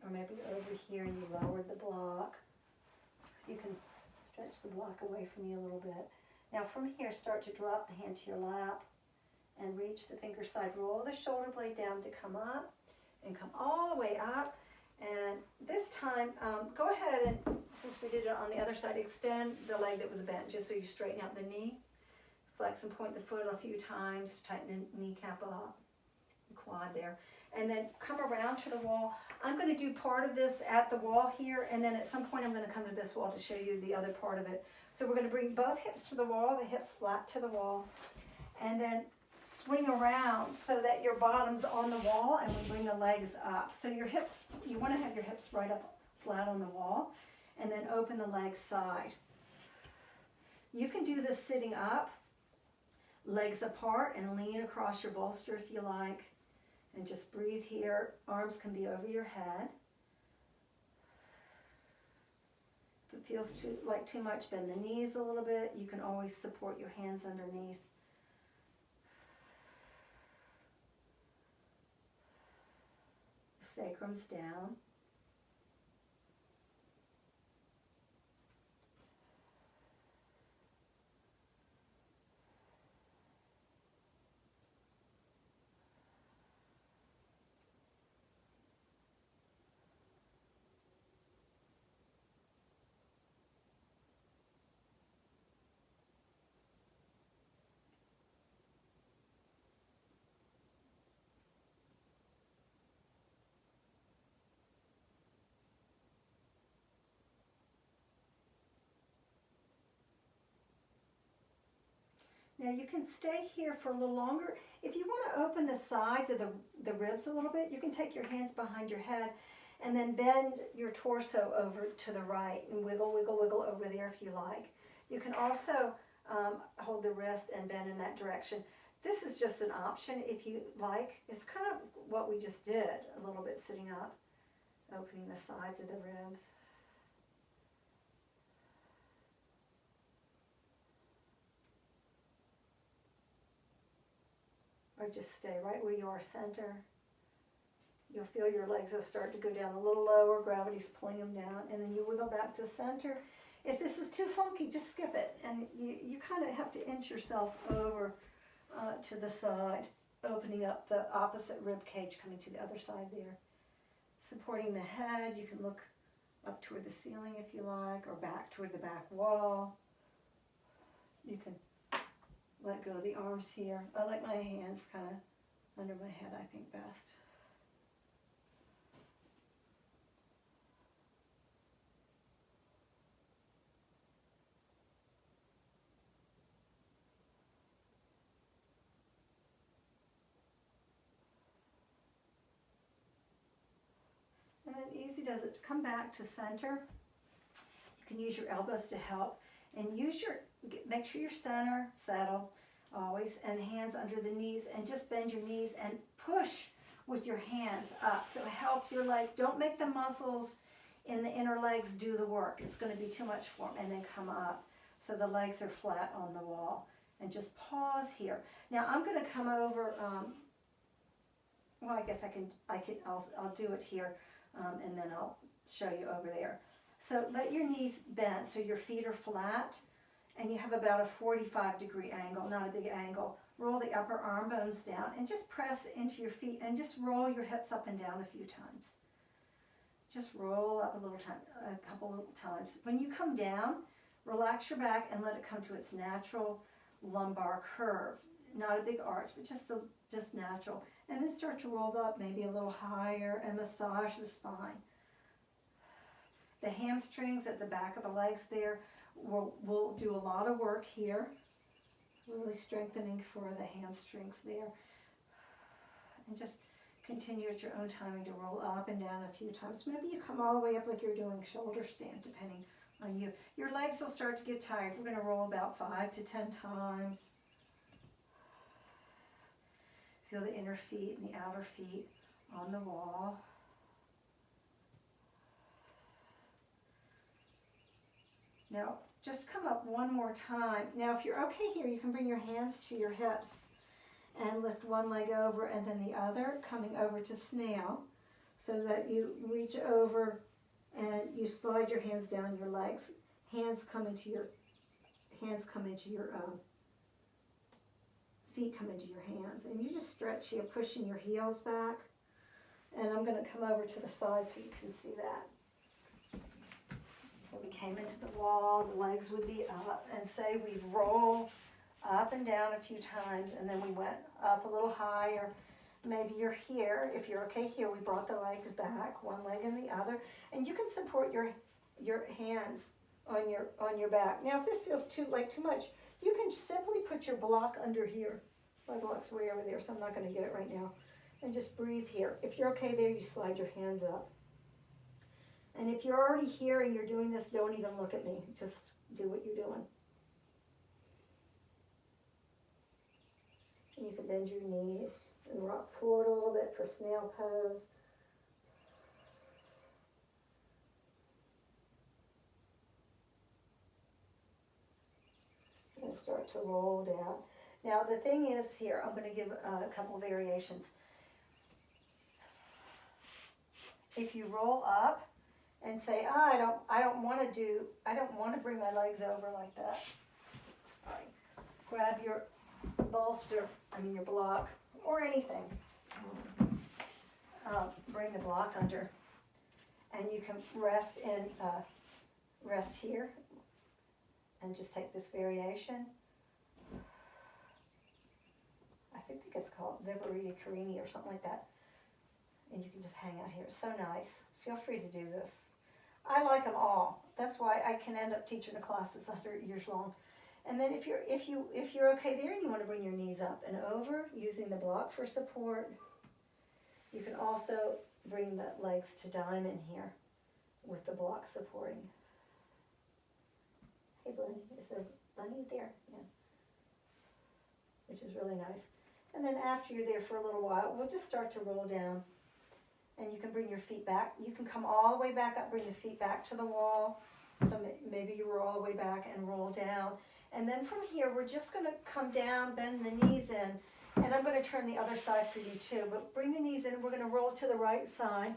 Or maybe over here and you lowered the block. You can stretch the block away from you a little bit. Now from here, start to drop the hand to your lap and reach the finger side. Roll the shoulder blade down to come up and come all the way up. And this time, go ahead and, since we did it on the other side, extend the leg that was bent just so you straighten out the knee. Flex and point the foot a few times, tighten the kneecap up, the quad there. And then come around to the wall. I'm going to do part of this at the wall here, and then at some point I'm going to come to this wall to show you the other part of it. So we're going to bring both hips to the wall, the hips flat to the wall, and then swing around so that your bottom's on the wall, and we bring the legs up. So your hips, you want to have your hips right up flat on the wall, and then open the legs side. You can do this sitting up, legs apart, and lean across your bolster if you like. And just breathe here. Arms can be over your head. If it feels like too much, bend the knees a little bit. You can always support your hands underneath. The sacrum's down. Now you can stay here for a little longer. If you want to open the sides of the ribs a little bit, you can take your hands behind your head and then bend your torso over to the right and wiggle, wiggle, wiggle over there if you like. You can also hold the wrist and bend in that direction. This is just an option if you like. It's kind of what we just did, a little bit sitting up, opening the sides of the ribs. Or just stay right where you are, center. You'll feel your legs will start to go down a little lower, gravity's pulling them down, and then you wiggle back to center. If this is too funky, just skip it, and you kind of have to inch yourself over to the side, opening up the opposite rib cage, coming to the other side there. Supporting the head, you can look up toward the ceiling if you like, or back toward the back wall. You can let go of the arms here. I like my hands kind of under my head, I think best. And then easy does it. Come back to center. You can use your elbows to help, and make sure your center, settle always, and hands under the knees, and just bend your knees and push with your hands up. So help your legs. Don't make the muscles in the inner legs do the work. It's going to be too much for them. And then come up so the legs are flat on the wall. And just pause here. Now I'm going to come over. Well, I guess I'll do it here, and then I'll show you over there. So let your knees bend so your feet are flat, and you have about a 45-degree angle, not a big angle. Roll the upper arm bones down and just press into your feet and just roll your hips up and down a few times. Just roll up a couple little times. When you come down, relax your back and let it come to its natural lumbar curve. Not a big arch, but just natural. And then start to roll up maybe a little higher and massage the spine. The hamstrings at the back of the legs there, we'll do a lot of work here. Really strengthening for the hamstrings there. And just continue at your own timing to roll up and down a few times. Maybe you come all the way up like you're doing shoulder stand, depending on you. Your legs will start to get tired. We're going to roll about 5 to 10 times. Feel the inner feet and the outer feet on the wall. Now, just come up one more time. Now, if you're okay here, you can bring your hands to your hips and lift one leg over and then the other, coming over to snail, so that you reach over and you slide your hands down your legs. Hands come into your feet come into your hands. And you just stretch here, pushing your heels back. And I'm going to come over to the side so you can see that. So we came into the wall, the legs would be up, and say we've rolled up and down a few times, and then we went up a little higher. Maybe you're here. If you're okay here, we brought the legs back, one leg and the other, and you can support your hands on your back. Now, if this feels too much, you can simply put your block under here. My block's way over there, so I'm not going to get it right now. And just breathe here. If you're okay there, you slide your hands up. And if you're already here and you're doing this, don't even look at me. Just do what you're doing. And you can bend your knees and rock forward a little bit for snail pose. And start to roll down. Now the thing is here, I'm going to give a couple variations. If you roll up and say, I don't want to bring my legs over like that. Sorry. Grab your bolster, your block, or anything. Bring the block under, and you can rest here, and just take this variation. I think it's called Viparita Karini or something like that. And you can just hang out here. It's so nice. Feel free to do this. I like them all. That's why I can end up teaching a class that's 100 years long. And then if you're okay there and you want to bring your knees up and over using the block for support, you can also bring the legs to diamond here with the block supporting. Hey Bunny, is there a bunny there? Yeah. Which is really nice. And then after you're there for a little while, we'll just start to roll down. And you can bring your feet back. You can come all the way back up, bring the feet back to the wall. So maybe you roll all the way back and roll down. And then from here, we're just going to come down, bend the knees in. And I'm going to turn the other side for you too. But bring the knees in. We're going to roll to the right side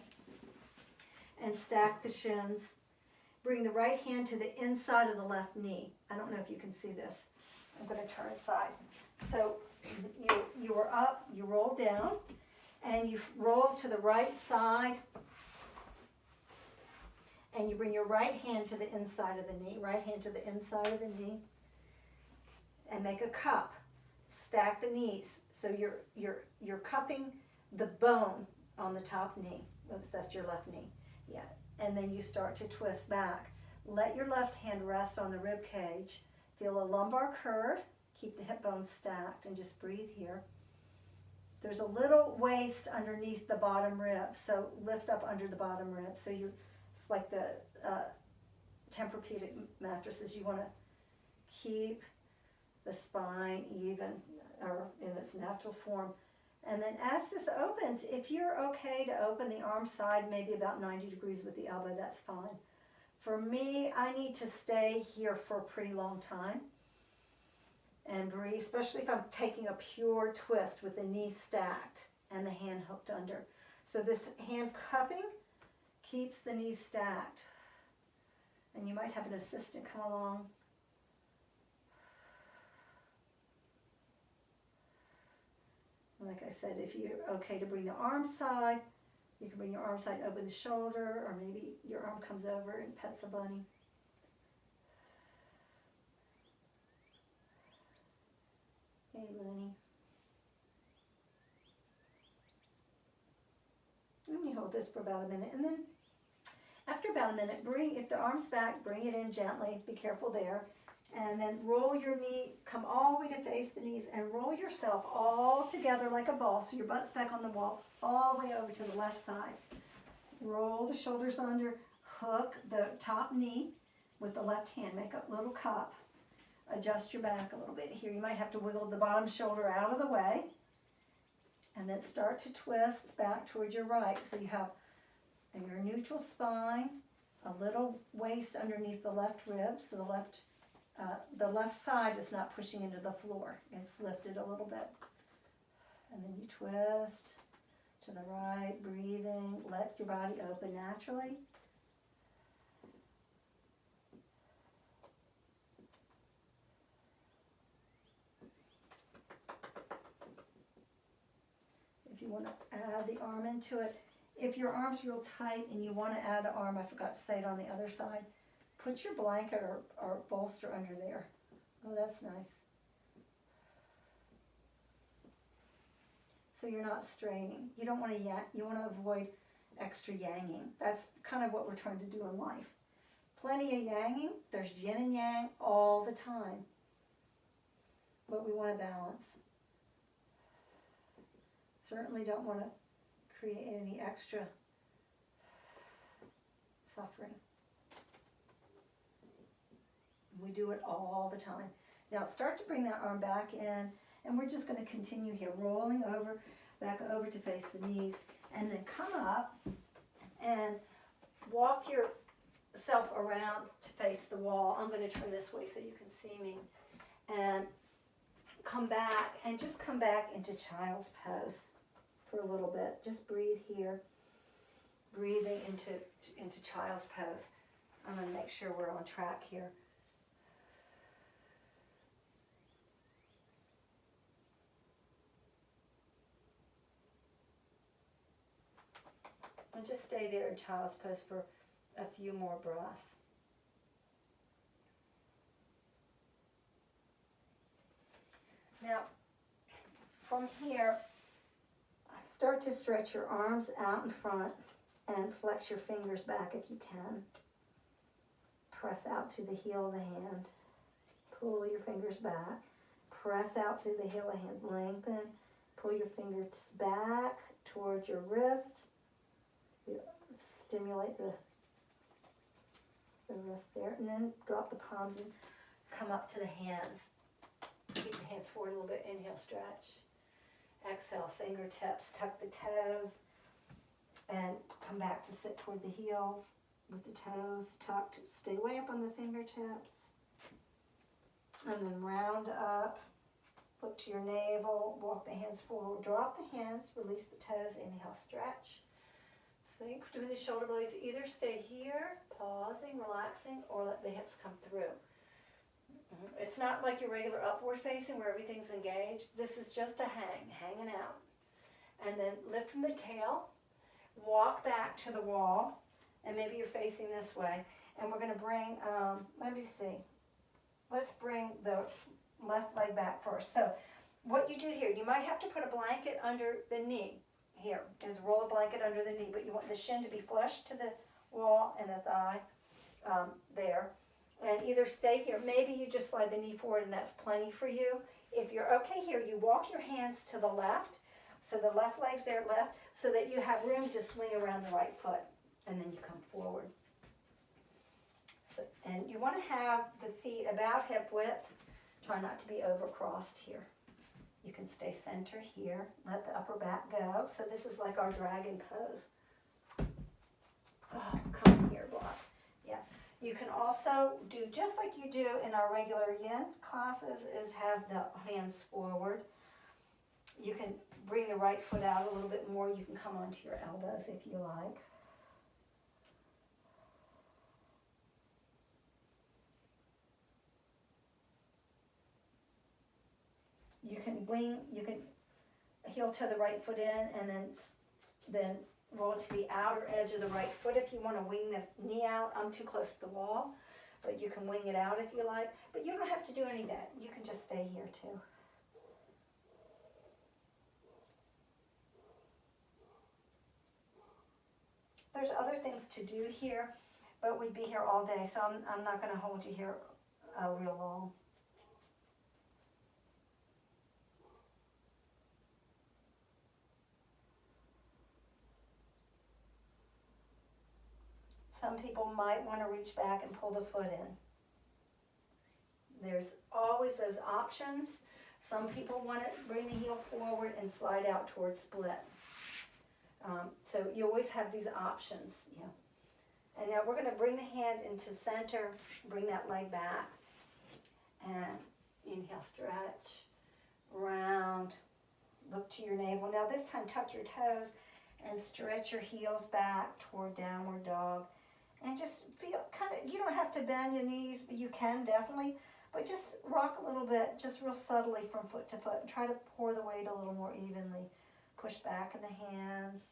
and stack the shins. Bring the right hand to the inside of the left knee. I don't know if you can see this. I'm going to turn side. So you are up, you roll down. And you roll to the right side, and you bring your right hand to the inside of the knee, right hand to the inside of the knee, and make a cup. Stack the knees, so you're cupping the bone on the top knee. That's your left knee, yeah. And then you start to twist back. Let your left hand rest on the rib cage. Feel a lumbar curve. Keep the hip bones stacked, and just breathe here. There's a little waist underneath the bottom rib, so lift up under the bottom rib. So it's like the Tempur-Pedic mattresses. You want to keep the spine even or in its natural form. And then as this opens, if you're okay to open the arm side maybe about 90 degrees with the elbow, that's fine. For me, I need to stay here for a pretty long time. And breathe, especially if I'm taking a pure twist with the knees stacked and the hand hooked under. So this hand cupping keeps the knees stacked. And you might have an assistant come along. And like I said, if you're okay to bring the arm side, you can bring your arm side over the shoulder, or maybe your arm comes over and pets the bunny. Hey, Lenny. Let me hold this for about a minute. And then after about a minute, if the arm's back, bring it in gently. Be careful there. And then roll your knee, come all the way to face the knees, and roll yourself all together like a ball. So your butt's back on the wall, all the way over to the left side. Roll the shoulders under, hook the top knee with the left hand. Make a little cup. Adjust your back a little bit here. You might have to wiggle the bottom shoulder out of the way. And then start to twist back towards your right. So you have your neutral spine, a little waist underneath the left rib. So the left side is not pushing into the floor. It's lifted a little bit. And then you twist to the right, breathing. Let your body open naturally. if you want to add the arm into it. If your arm's real tight and you want to add an arm, I forgot to say it on the other side, put your blanket or bolster under there. Oh, that's nice. So you're not straining. You don't want to yank. You want to avoid extra yanging. That's kind of what we're trying to do in life. Plenty of yanging. There's yin and yang all the time. But we want to balance. Certainly don't want to create any extra suffering. We do it all the time. Now start to bring that arm back in, and we're just going to continue here, rolling over, back over to face the knees, and then come up and walk yourself around to face the wall. I'm going to turn this way so you can see me. And come back, and just come back into child's pose for a little bit. Just breathe here, breathing into child's pose. I'm going to make sure we're on track here. And just stay there in child's pose for a few more breaths. Now, from here, start to stretch your arms out in front and flex your fingers back if you can. Press out through the heel of the hand. Pull your fingers back. Press out through the heel of the hand. Lengthen. Pull your fingers back towards your wrist. Stimulate the wrist there, and then drop the palms and come up to the hands. Keep the hands forward a little bit. Inhale, stretch. Exhale, fingertips, tuck the toes, and come back to sit toward the heels with the toes tucked. Stay way up on the fingertips. And then round up, look to your navel, walk the hands forward, drop the hands, release the toes, inhale, stretch. Sink between the shoulder blades. Either stay here, pausing, relaxing, or let the hips come through. It's not like your regular upward facing where everything's engaged. This is just a hanging out. And then lift from the tail, walk back to the wall, and maybe you're facing this way. And we're going to bring, let me see. Let's bring the left leg back first. So what you do here, you might have to put a blanket under the knee. Here, just roll a blanket under the knee, but you want the shin to be flush to the wall and the thigh there. And either stay here, maybe you just slide the knee forward and that's plenty for you. If you're okay here, you walk your hands to the left, so the left leg's there left, so that you have room to swing around the right foot, and then you come forward. So, and you want to have the feet about hip width. Try not to be overcrossed here. You can stay center here, let the upper back go. So this is like our dragon pose. Oh, come here, block. Yeah. You can also do just like you do in our regular yin classes, is have the hands forward. You can bring the right foot out a little bit more. You can come onto your elbows if you like. You can heel toe the right foot in, and then roll to the outer edge of the right foot if you want to wing the knee out. I'm too close to the wall, but you can wing it out if you like. But you don't have to do any of that. You can just stay here too. There's other things to do here, but we'd be here all day, so I'm not going to hold you here real long. Some people might want to reach back and pull the foot in. There's always those options. Some people want to bring the heel forward and slide out towards split. So you always have these options. Yeah. And now we're going to bring the hand into center, bring that leg back, and inhale, stretch, round, look to your navel. Now this time tuck your toes and stretch your heels back toward downward dog. And just feel you don't have to bend your knees, but you can definitely. But just rock a little bit, just real subtly from foot to foot, and try to pour the weight a little more evenly push back in the hands.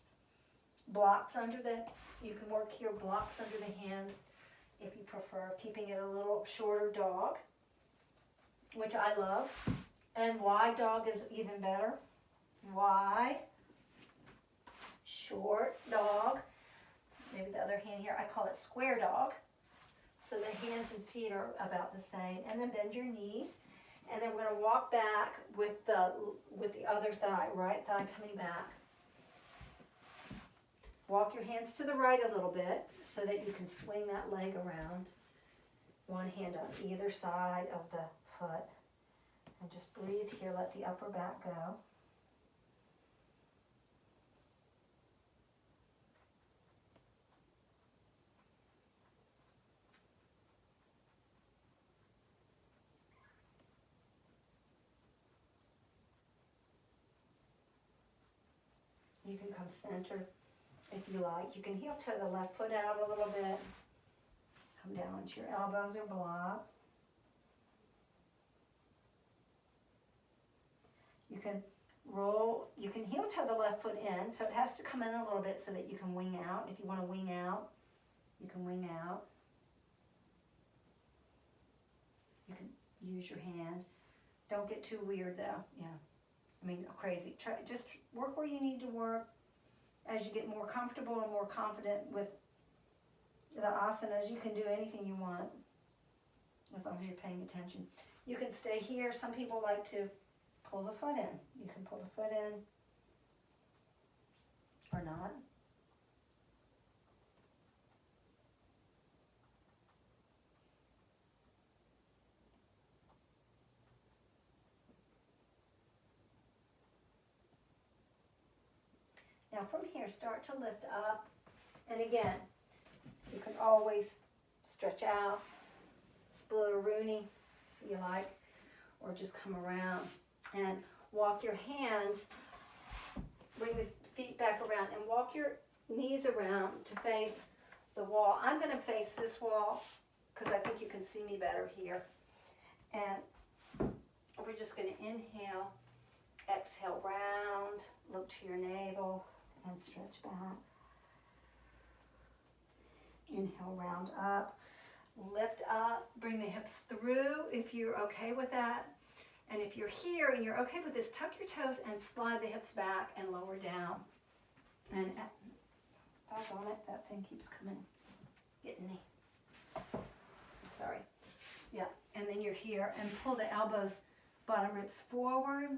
Blocks under the, you can work here, blocks under the hands if you prefer, keeping it a little shorter dog, which I love. And wide dog is even better. Wide, short dog. Maybe the other hand here, I call it square dog. So the hands and feet are about the same. And then bend your knees. And then we're going to walk back with the other thigh, right thigh coming back. Walk your hands to the right a little bit so that you can swing that leg around. One hand on either side of the foot. And just breathe here, let the upper back go. You can come center if you like. You can heel toe the left foot out a little bit. Come down onto your elbows or block. You can roll, you can heel toe the left foot in, so it has to come in a little bit so that you can wing out. If you want to wing out, you can wing out. You can use your hand. Don't get too weird though, yeah. I mean, crazy. Just work where you need to work. As you get more comfortable and more confident with the asanas, you can do anything you want as long as you're paying attention. You can stay here. Some people like to pull the foot in. You can pull the foot in or not. Now from here, start to lift up. And again, you can always stretch out, split a Rooney if you like, or just come around and walk your hands, bring the feet back around and walk your knees around to face the wall. I'm going to face this wall because I think you can see me better here. And we're just going to inhale, exhale round, look to your navel and stretch back. Inhale, round up, lift up, bring the hips through if you're okay with that. And if you're here and you're okay with this, tuck your toes and slide the hips back and lower down. And doggone it, that thing keeps coming, getting me. Sorry. Yeah, and then you're here and pull the elbows, bottom ribs forward,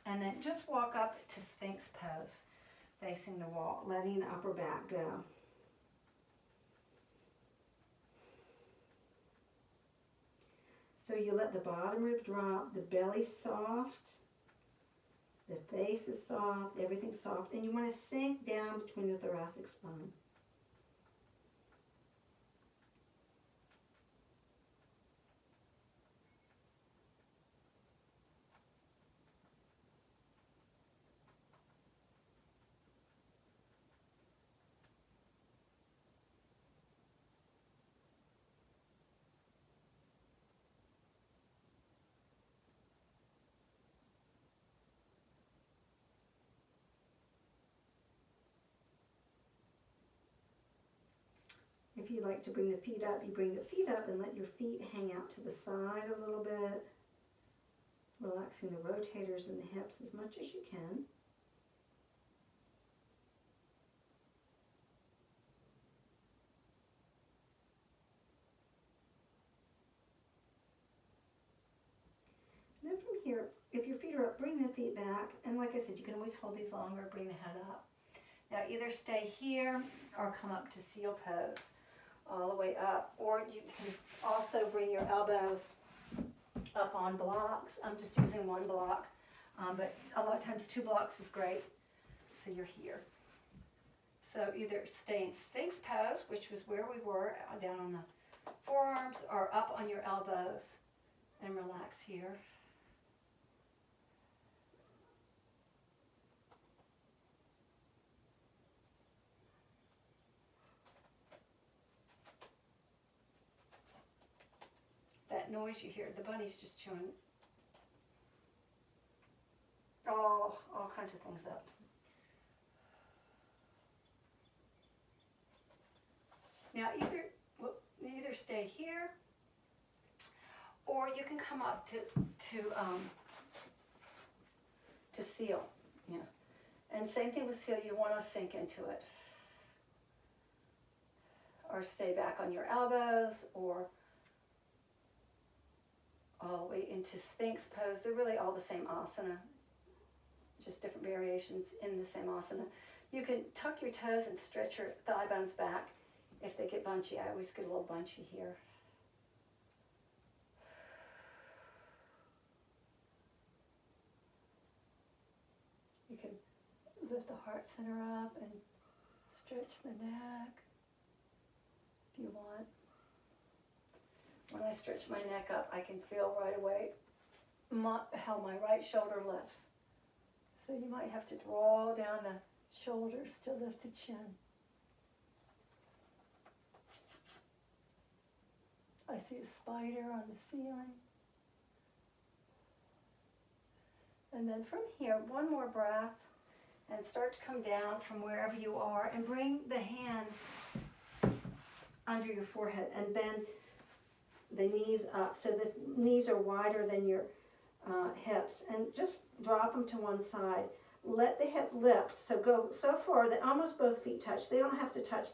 and then just walk up to Sphinx pose, facing the wall, letting the upper back go. So you let the bottom rib drop, the belly soft, the face is soft, everything's soft, and you want to sink down between the thoracic spine. If you like to bring the feet up, you bring the feet up and let your feet hang out to the side a little bit, relaxing the rotators and the hips as much as you can. Then from here, if your feet are up, bring the feet back, and like I said, you can always hold these longer, bring the head up. Now either stay here or come up to seal pose all the way up, or you can also bring your elbows up on blocks. I'm just using one block, but a lot of times 2 blocks is great. So you're here. So either stay in Sphinx pose, which was where we were, down on the forearms, or up on your elbows and relax here. That noise you hear, the bunny's just chewing all kinds of things up. Now you either stay here, or you can come up to seal. Yeah. And same thing with seal, you want to sink into it. Or stay back on your elbows, or all the way into Sphinx pose. They're really all the same asana, just different variations in the same asana. You can tuck your toes and stretch your thigh bones back if they get bunchy. I always get a little bunchy here. You can lift the heart center up and stretch the neck if you want. When I stretch my neck up, I can feel right away how my right shoulder lifts. So you might have to draw down the shoulders to lift the chin. I see a spider on the ceiling. And then from here, one more breath, and start to come down from wherever you are, and bring the hands under your forehead and bend the knees up so the knees are wider than your hips, and just drop them to one side. Let the hip lift, so go so far that almost both feet touch. They don't have to touch,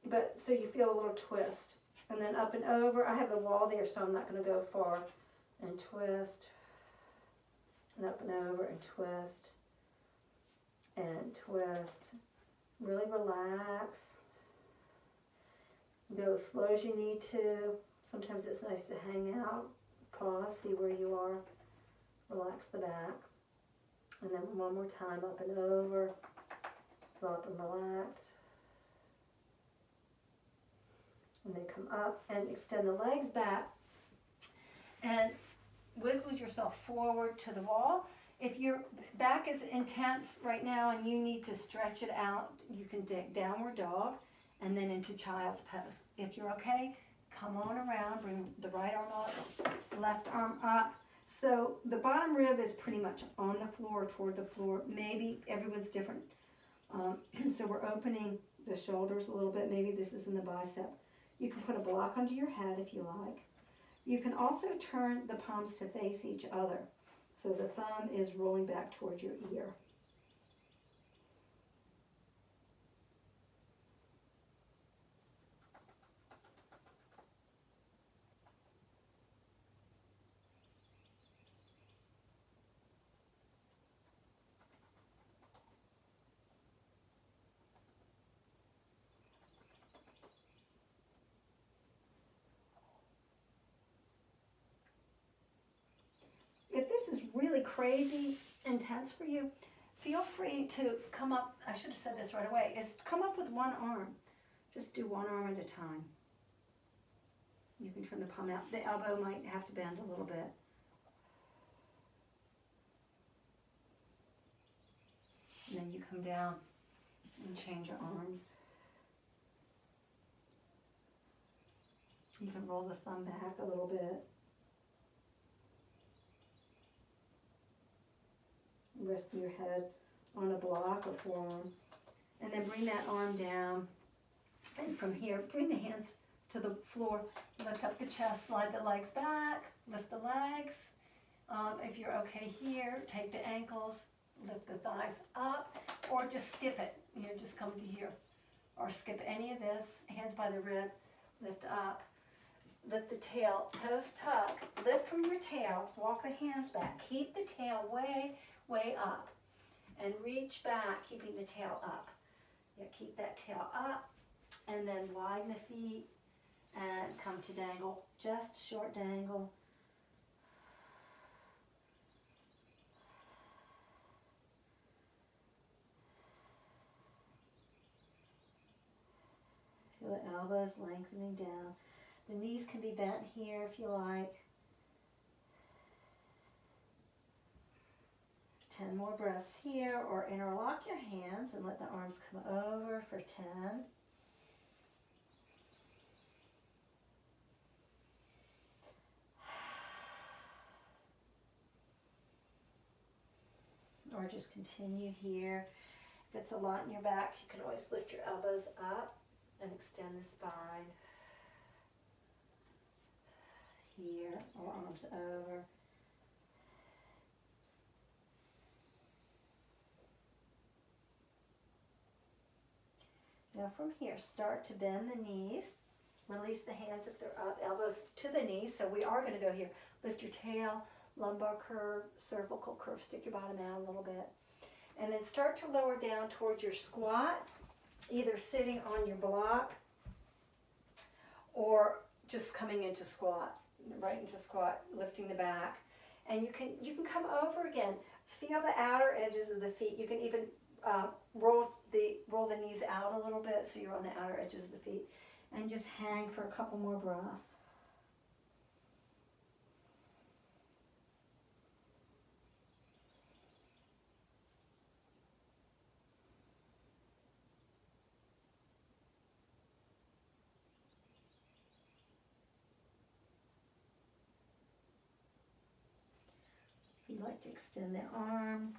but so you feel a little twist. And then up and over. I have the wall there, so I'm not going to go far. And twist, and up and over, and twist, and twist. Really relax. Go as slow as you need to. Sometimes it's nice to hang out, pause, see where you are, relax the back. And then one more time, up and over, drop and relax. And then come up and extend the legs back and wiggle yourself forward to the wall. If your back is intense right now and you need to stretch it out, you can take downward dog and then into child's pose. If you're okay, come on around, bring the right arm up, left arm up. So the bottom rib is pretty much on the floor, toward the floor. Maybe everyone's different. So we're opening the shoulders a little bit. Maybe this is in the bicep. You can put a block under your head if you like. You can also turn the palms to face each other. So the thumb is rolling back toward your ear. If this is really crazy intense for you, feel free to come up. I should have said this right away. Is come up with one arm. Just do one arm at a time. You can turn the palm out. The elbow might have to bend a little bit. And then you come down and change your arms. You can roll the thumb back a little bit. Resting your head on a block or forearm. And then bring that arm down. And from here, bring the hands to the floor. Lift up the chest, slide the legs back, lift the legs. If you're okay here, take the ankles, lift the thighs up, or just skip it. You know, just come to here. Or skip any of this, hands by the rib, lift up. Lift the tail, toes tuck, lift from your tail, walk the hands back. Keep the tail way up. And reach back, keeping the tail up. Yeah, keep that tail up. And then widen the feet and come to dangle. Just short dangle. Feel the elbows lengthening down. The knees can be bent here if you like. 10 more breaths here, or interlock your hands and let the arms come over for 10. Or just continue here. If it's a lot in your back, you can always lift your elbows up and extend the spine. Here, or arms over. Now from here, start to bend the knees. Release the hands if they're up, elbows to the knees. So we are going to go here. Lift your tail, lumbar curve, cervical curve. Stick your bottom out a little bit. And then start to lower down towards your squat, either sitting on your block or just coming into squat, right into squat, lifting the back. And you can come over again. Feel the outer edges of the feet. You can even roll the knees out a little bit so you're on the outer edges of the feet. And just hang for a couple more breaths. If you'd like to extend the arms.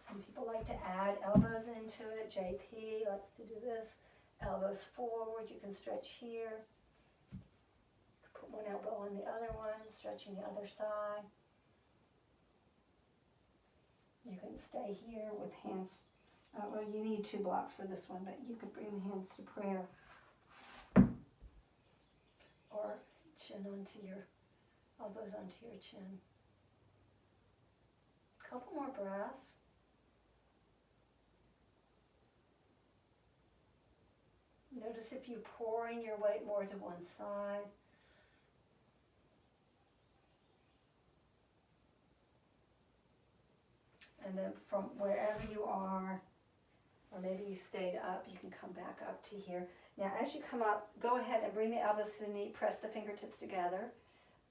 Some people like to add elbows into it. JP likes to do this. Elbows forward. You can stretch here. Put one elbow on the other one, stretching the other side. You can stay here with hands. Well, you need 2 blocks for this one, but you could bring the hands to prayer. Or chin onto your, elbows onto your chin. Couple more breaths. Notice if you're pouring your weight more to one side. And then from wherever you are, or maybe you stayed up, you can come back up to here. Now as you come up, go ahead and bring the elbows to the knee, press the fingertips together,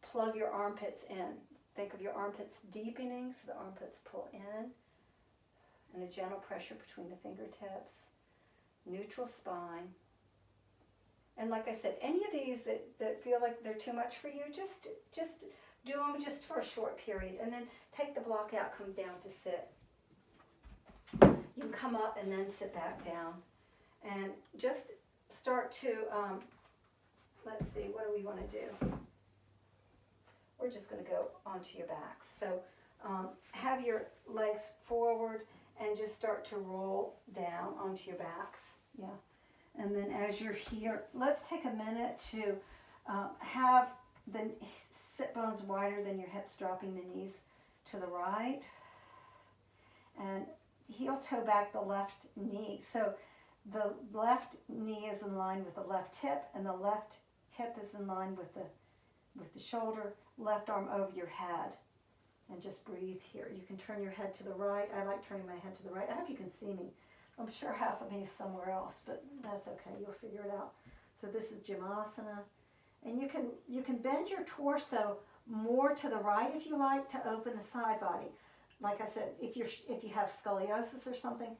plug your armpits in. Think of your armpits deepening, so the armpits pull in, and a gentle pressure between the fingertips, neutral spine. And like I said, any of these that feel like they're too much for you, just do them just for a short period, and then take the block out, come down to sit. You can come up and then sit back down. And just start to, let's see, what do we want to do? We're just going to go onto your backs. So have your legs forward and just start to roll down onto your backs. Yeah. And then as you're here, let's take a minute to have the sit bones wider than your hips, dropping the knees to the right. And heel toe back the left knee. So the left knee is in line with the left hip, and the left hip is in line with the shoulder. Left arm over your head. And just breathe here. You can turn your head to the right. I like turning my head to the right. I hope you can see me. I'm sure half of me is somewhere else, but that's okay. You'll figure it out. So this is Jamasana. And you can bend your torso more to the right if you like, to open the side body. Like I said, if you have scoliosis or something,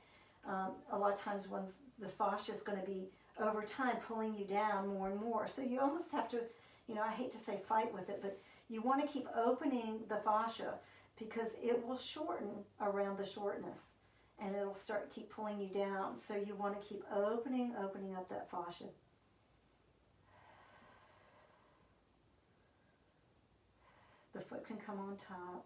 a lot of times when the fascia is going to be over time pulling you down more and more. So you almost have to, I hate to say fight with it, but you want to keep opening the fascia because it will shorten around the shortness, and it'll keep pulling you down. So you want to keep opening up that fascia. The foot can come on top.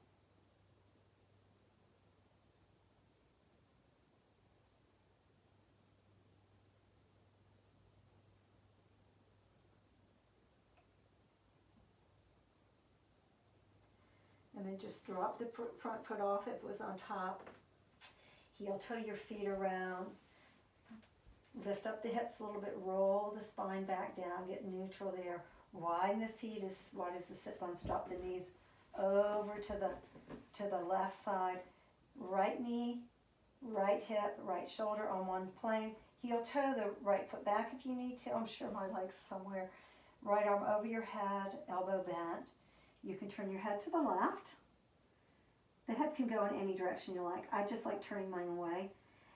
And then just drop the front foot off if it was on top. Heel toe your feet around. Lift up the hips a little bit. Roll the spine back down. Get neutral there. Widen the feet as wide as the sit bones. Drop the knees over to the left side. Right knee, right hip, right shoulder on one plane. Heel toe the right foot back if you need to. I'm sure my leg's somewhere. Right arm over your head, elbow bent. You can turn your head to the left. The head can go in any direction you like. I just like turning mine away.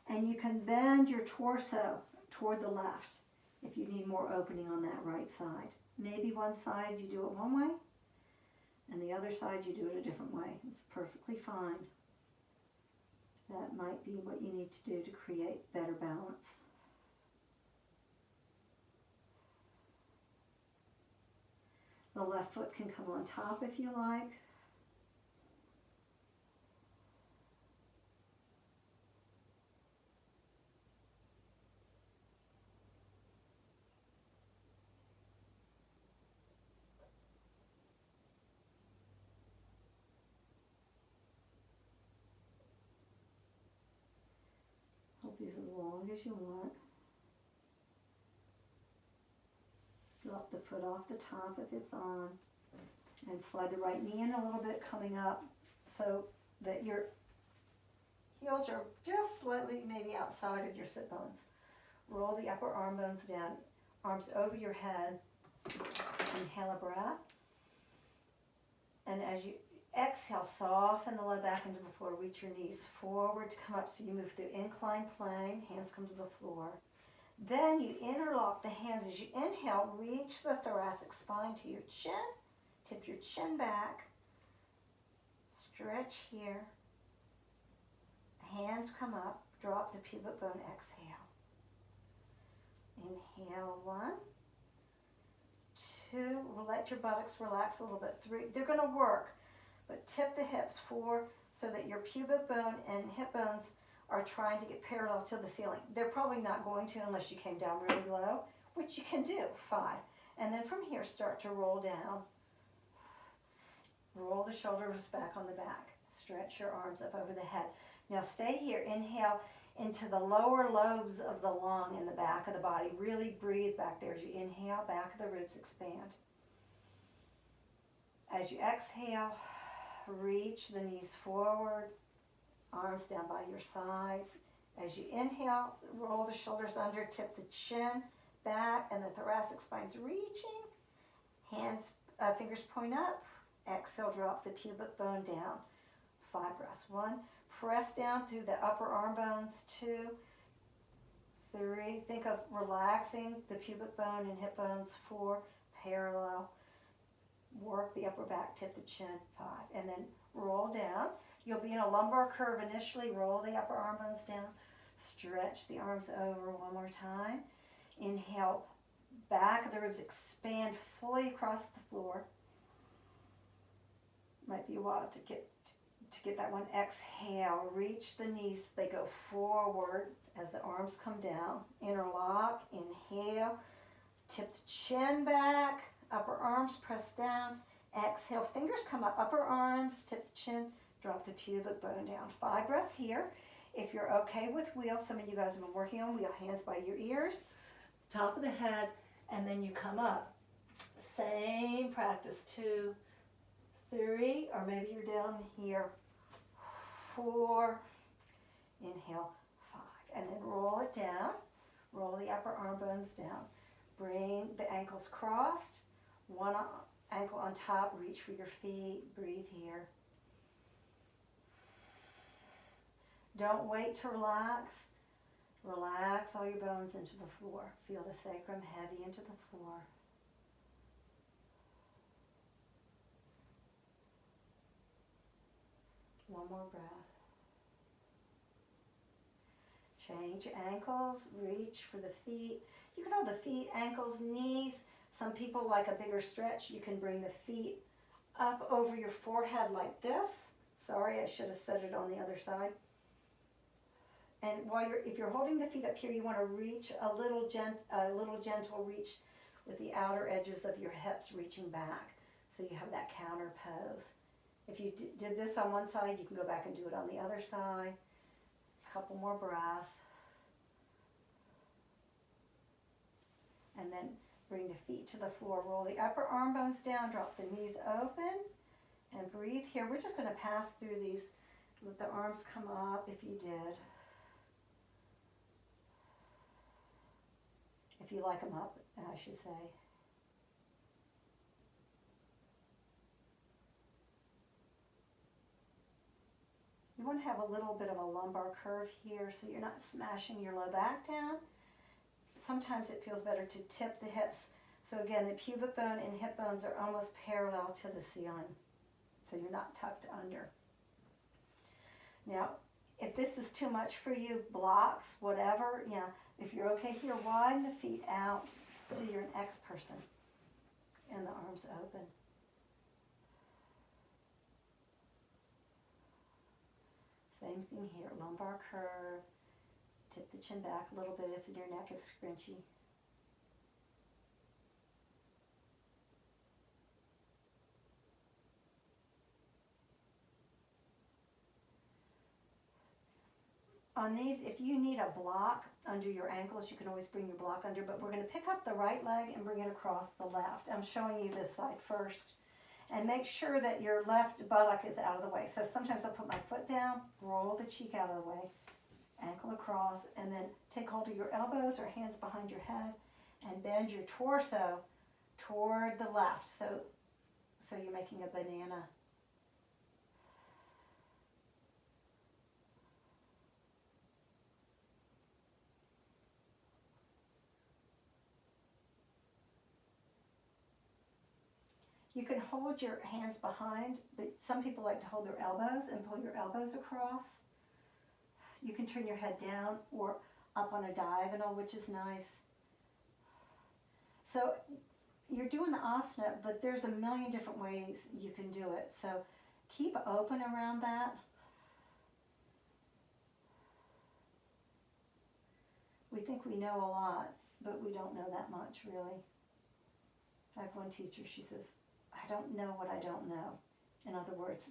And you can bend your torso toward the left if you need more opening on that right side. Maybe one side you do it one way, and the other side you do it a different way. It's perfectly fine. That might be what you need to do to create better balance. The left foot can come on top if you like. Hold these as long as you want. Drop the foot off the top if it's on. And slide the right knee in a little bit, coming up so that your heels are just slightly maybe outside of your sit bones. Roll the upper arm bones down, arms over your head. Inhale a breath. And as you exhale, soften the low back into the floor. Reach your knees forward to come up so you move through inclined plane. Hands come to the floor. Then you interlock the hands as you inhale. Reach the thoracic spine to your chin. Tip your chin back. Stretch here. Hands come up. Drop the pubic bone. Exhale. Inhale, 1, 2. Let your buttocks relax a little bit. 3. They're going to work, but tip the hips. 4, so that your pubic bone and hip bones are trying to get parallel to the ceiling. They're probably not going to unless you came down really low, which you can do. 5. And then from here, start to roll down. Roll the shoulders back on the back. Stretch your arms up over the head. Now stay here. Inhale into the lower lobes of the lung in the back of the body. Really breathe back there as you inhale. Back of the ribs expand. As you exhale, reach the knees forward. Arms down by your sides. As you inhale, roll the shoulders under. Tip the chin back and the thoracic spine's reaching. Hands, fingers point up. Exhale, drop the pubic bone down. 5 breaths. 1, press down through the upper arm bones. 2, 3, think of relaxing the pubic bone and hip bones. 4, parallel. Work the upper back, tip the chin. 5, and then roll down. You'll be in a lumbar curve initially. Roll the upper arm bones down. Stretch the arms over one more time. Inhale, back of the ribs expand fully across the floor. Might be a while to get that one. Exhale, reach the knees. They go forward as the arms come down. Interlock, inhale, tip the chin back, upper arms press down. Exhale, fingers come up, upper arms, tip the chin, drop the pubic bone down. 5 breaths here. If you're okay with wheel, some of you guys have been working on wheel, hands by your ears, top of the head, and then you come up. Same practice. 2, 3, or maybe you're down here. 4, inhale, 5, and then roll it down. Roll the upper arm bones down. Bring the ankles crossed. One ankle on top, reach for your feet. Breathe here. Don't wait to relax. Relax all your bones into the floor. Feel the sacrum heavy into the floor. One more breath. Change ankles, reach for the feet. You can hold the feet, ankles, knees. Some people like a bigger stretch. You can bring the feet up over your forehead like this. Sorry, I should have said it on the other side. And if you're holding the feet up here, you want to reach a little gentle reach with the outer edges of your hips reaching back. So you have that counter pose. If you did this on one side, you can go back and do it on the other side. A couple more breaths. And then bring the feet to the floor. Roll the upper arm bones down. Drop the knees open. And breathe here. We're just going to pass through these. Let the arms come up if you did. If you like them up, I should say. You want to have a little bit of a lumbar curve here so you're not smashing your low back down. Sometimes it feels better to tip the hips. So again, the pubic bone and hip bones are almost parallel to the ceiling. So you're not tucked under. Now, if this is too much for you, blocks, whatever, yeah. If you're okay here, widen the feet out so you're an X person. And the arms open. Same thing here, lumbar curve. Tip the chin back a little bit if your neck is scrunchy. On these, if you need a block under your ankles, you can always bring your block under, but we're going to pick up the right leg and bring it across the left. I'm showing you this side first. And make sure that your left buttock is out of the way. So sometimes I'll put my foot down, roll the cheek out of the way, ankle across, and then take hold of your elbows or hands behind your head and bend your torso toward the left. So you're making a banana. You can hold your hands behind, but some people like to hold their elbows and pull your elbows across. You can turn your head down or up on a diagonal, which is nice. So you're doing the asana, but there's a million different ways you can do it. So keep open around that. We think we know a lot, but we don't know that much, really. I have one teacher, she says, I don't know what I don't know. In other words,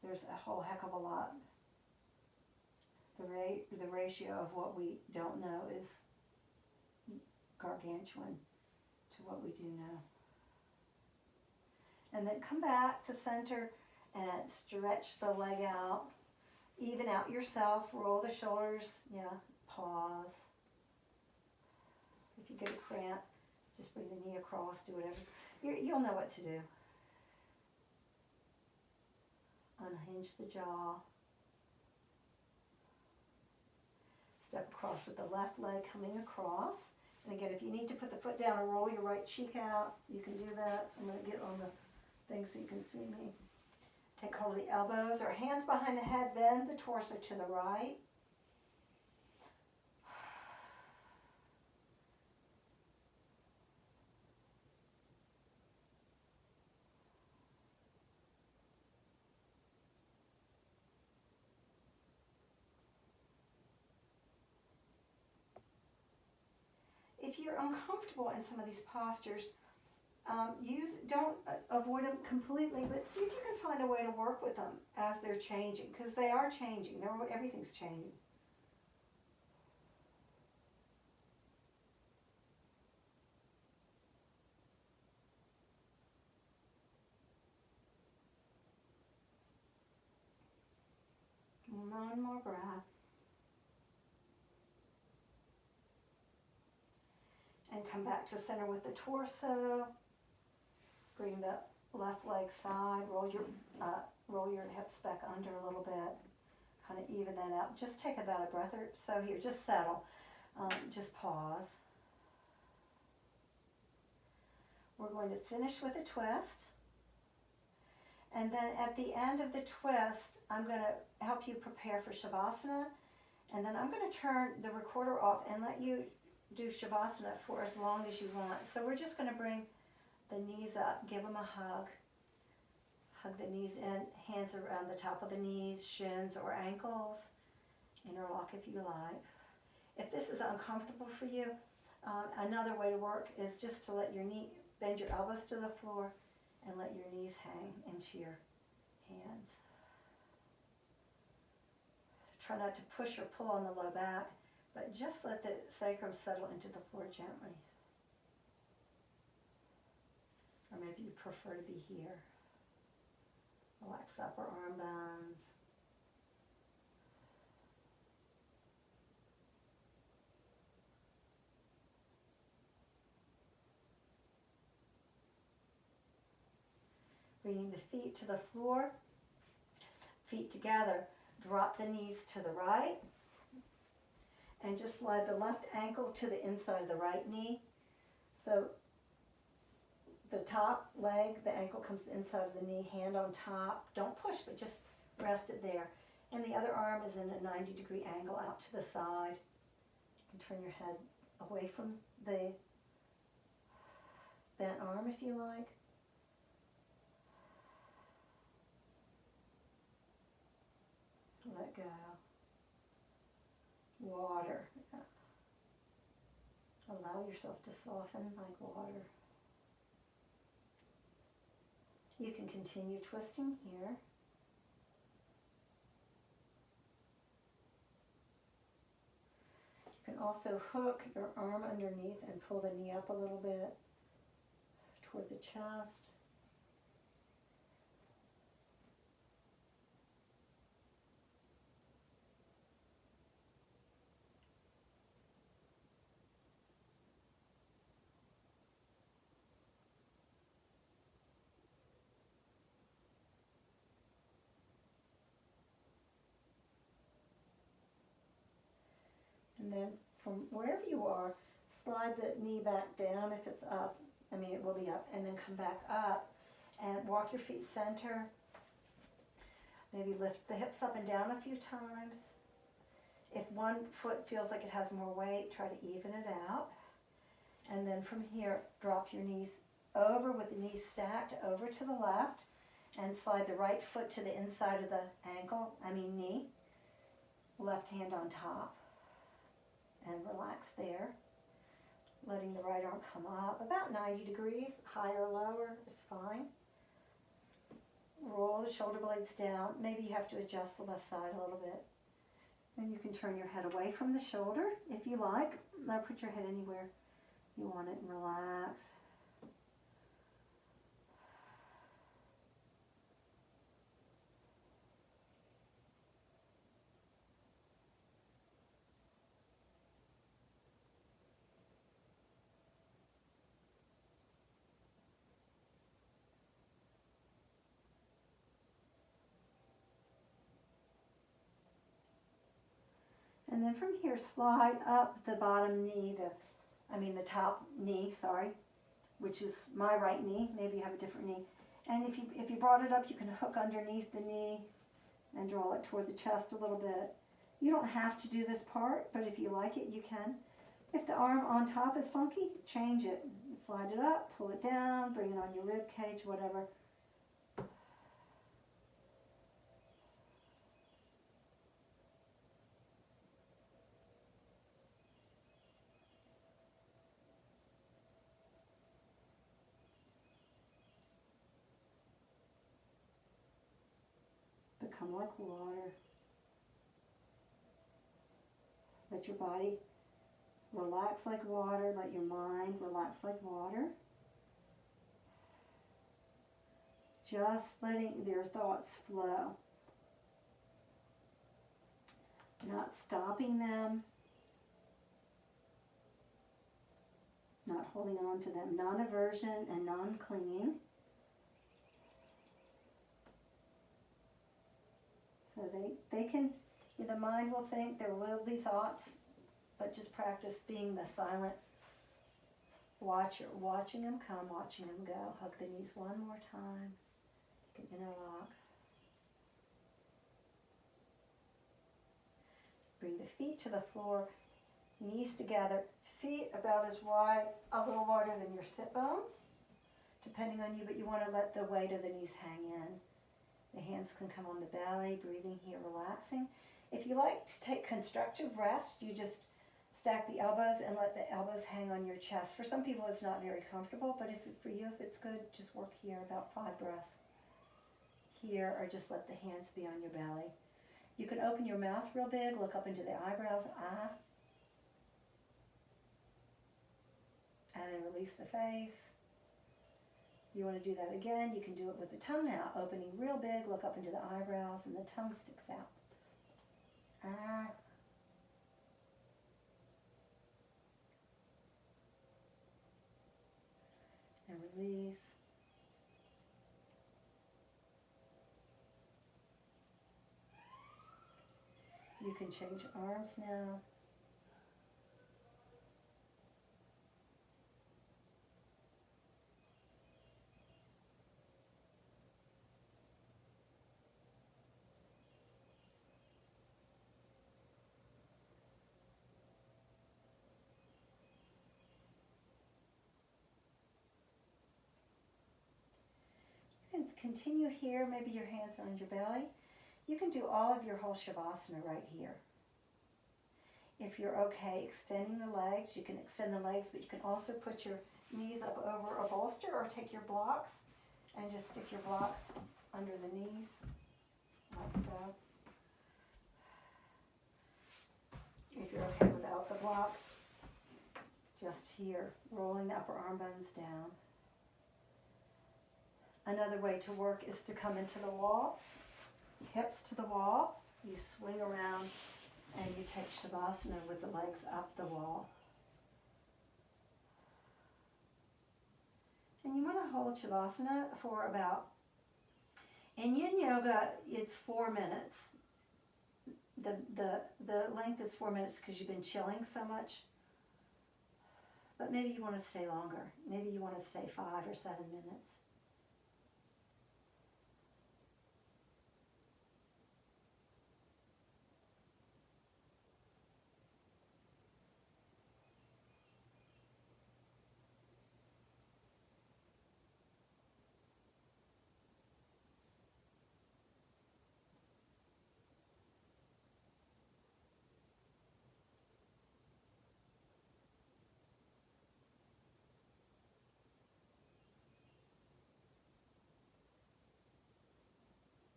there's a whole heck of a lot. The ratio of what we don't know is gargantuan to what we do know. And then come back to center and stretch the leg out. Even out yourself, roll the shoulders, yeah, pause. If you get a cramp, just bring the knee across, do whatever. You'll know what to do. Unhinge the jaw. Step across with the left leg coming across. And again, if you need to put the foot down and roll your right cheek out, you can do that. I'm going to get on the thing so you can see me. Take hold of the elbows or hands behind the head, bend the torso to the right. If you're uncomfortable in some of these postures, don't avoid them completely, but see if you can find a way to work with them as they're changing, because they are changing. Everything's changing. One more breath. And come back to center with the torso. Bring the left leg side. Roll your hips back under a little bit. Kind of even that out. Just take about a breath or so here. Just settle. Just pause. We're going to finish with a twist. And then at the end of the twist, I'm going to help you prepare for Shavasana. And then I'm going to turn the recorder off and let you do Shavasana for as long as you want. So we're just going to bring the knees up, give them a hug. Hug the knees in, hands around the top of the knees, shins or ankles. Interlock if you like. If this is uncomfortable for you, another way to work is just to let your knee, bend your elbows to the floor and let your knees hang into your hands. Try not to push or pull on the low back, but just let the sacrum settle into the floor gently. Or maybe you prefer to be here. Relax the upper arm bones. Bringing the feet to the floor, feet together. Drop the knees to the right. And just slide the left ankle to the inside of the right knee. So the top leg, the ankle comes to the inside of the knee, hand on top. Don't push, but just rest it there. And the other arm is in a 90-degree angle out to the side. You can turn your head away from that arm if you like. Let go. Water. Allow yourself to soften like water. You can continue twisting here. You can also hook your arm underneath and pull the knee up a little bit toward the chest. And then from wherever you are, slide the knee back down if it's up. I mean, it will be up. And then come back up and walk your feet center. Maybe lift the hips up and down a few times. If one foot feels like it has more weight, try to even it out. And then from here, drop your knees over with the knees stacked over to the left and slide the right foot to the inside of the knee. Left hand on top. And relax there. Letting the right arm come up about 90 degrees, higher or lower is fine. Roll the shoulder blades down. Maybe you have to adjust the left side a little bit. Then you can turn your head away from the shoulder if you like. Now put your head anywhere you want it and relax. And then from here, slide up the bottom knee, the top knee, which is my right knee. Maybe you have a different knee. And if you brought it up, you can hook underneath the knee and draw it toward the chest a little bit. You don't have to do this part, but if you like it, you can. If the arm on top is funky, change it. Slide it up, pull it down, bring it on your rib cage, whatever. Become like water. Let your body relax like water. Let your mind relax like water. Just letting your thoughts flow. Not stopping them. Not holding on to them. Non-aversion and non-clinging. So the mind will think, there will be thoughts, but just practice being the silent watcher, watching them come, watching them go. Hug the knees one more time. You can interlock. Bring the feet to the floor, knees together, feet about as wide, a little wider than your sit bones, depending on you, but you want to let the weight of the knees hang in. The hands can come on the belly, breathing here, relaxing. If you like to take constructive rest, you just stack the elbows and let the elbows hang on your chest. For some people, it's not very comfortable, but for you, if it's good, just work here about 5 breaths. Here, or just let the hands be on your belly. You can open your mouth real big, look up into the eyebrows, and then release the face. You want to do that again, you can do it with the tongue out, opening real big, look up into the eyebrows, and the tongue sticks out. And release. You can change arms now. continue here. Maybe your hands are on your belly. You can do all of your whole Shavasana right here. If you're okay extending the legs, you can extend the legs, but you can also put your knees up over a bolster or take your blocks and just stick your blocks under the knees, like so. If you're okay without the blocks, just here, rolling the upper arm bones down. Another way to work is to come into the wall, hips to the wall. You swing around and you take Shavasana with the legs up the wall. And you want to hold Shavasana for about, in Yin Yoga, it's 4 minutes. The length is 4 minutes because you've been chilling so much. But maybe you want to stay longer. Maybe you want to stay 5 or 7 minutes.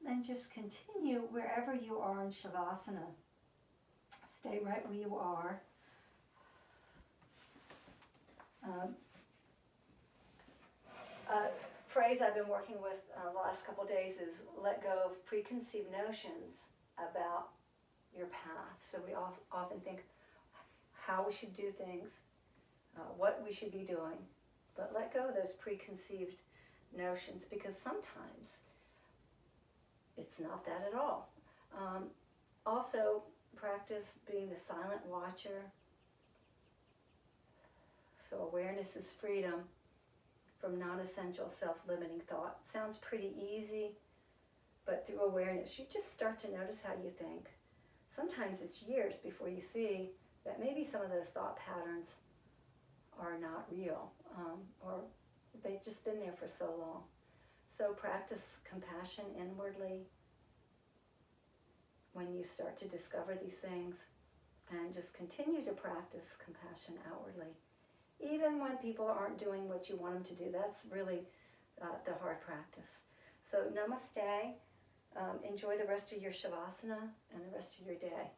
And just continue wherever you are in Shavasana. Stay right where you are. A phrase I've been working with the last couple of days is let go of preconceived notions about your path. So we often think how we should do things, what we should be doing, but let go of those preconceived notions, because sometimes it's not that at all. Also, practice being the silent watcher. So awareness is freedom from non-essential self-limiting thought. Sounds pretty easy, but through awareness, you just start to notice how you think. Sometimes it's years before you see that maybe some of those thought patterns are not real, or they've just been there for so long. So practice compassion inwardly when you start to discover these things, and just continue to practice compassion outwardly. Even when people aren't doing what you want them to do, that's really the hard practice. So namaste. Enjoy the rest of your Shavasana and the rest of your day.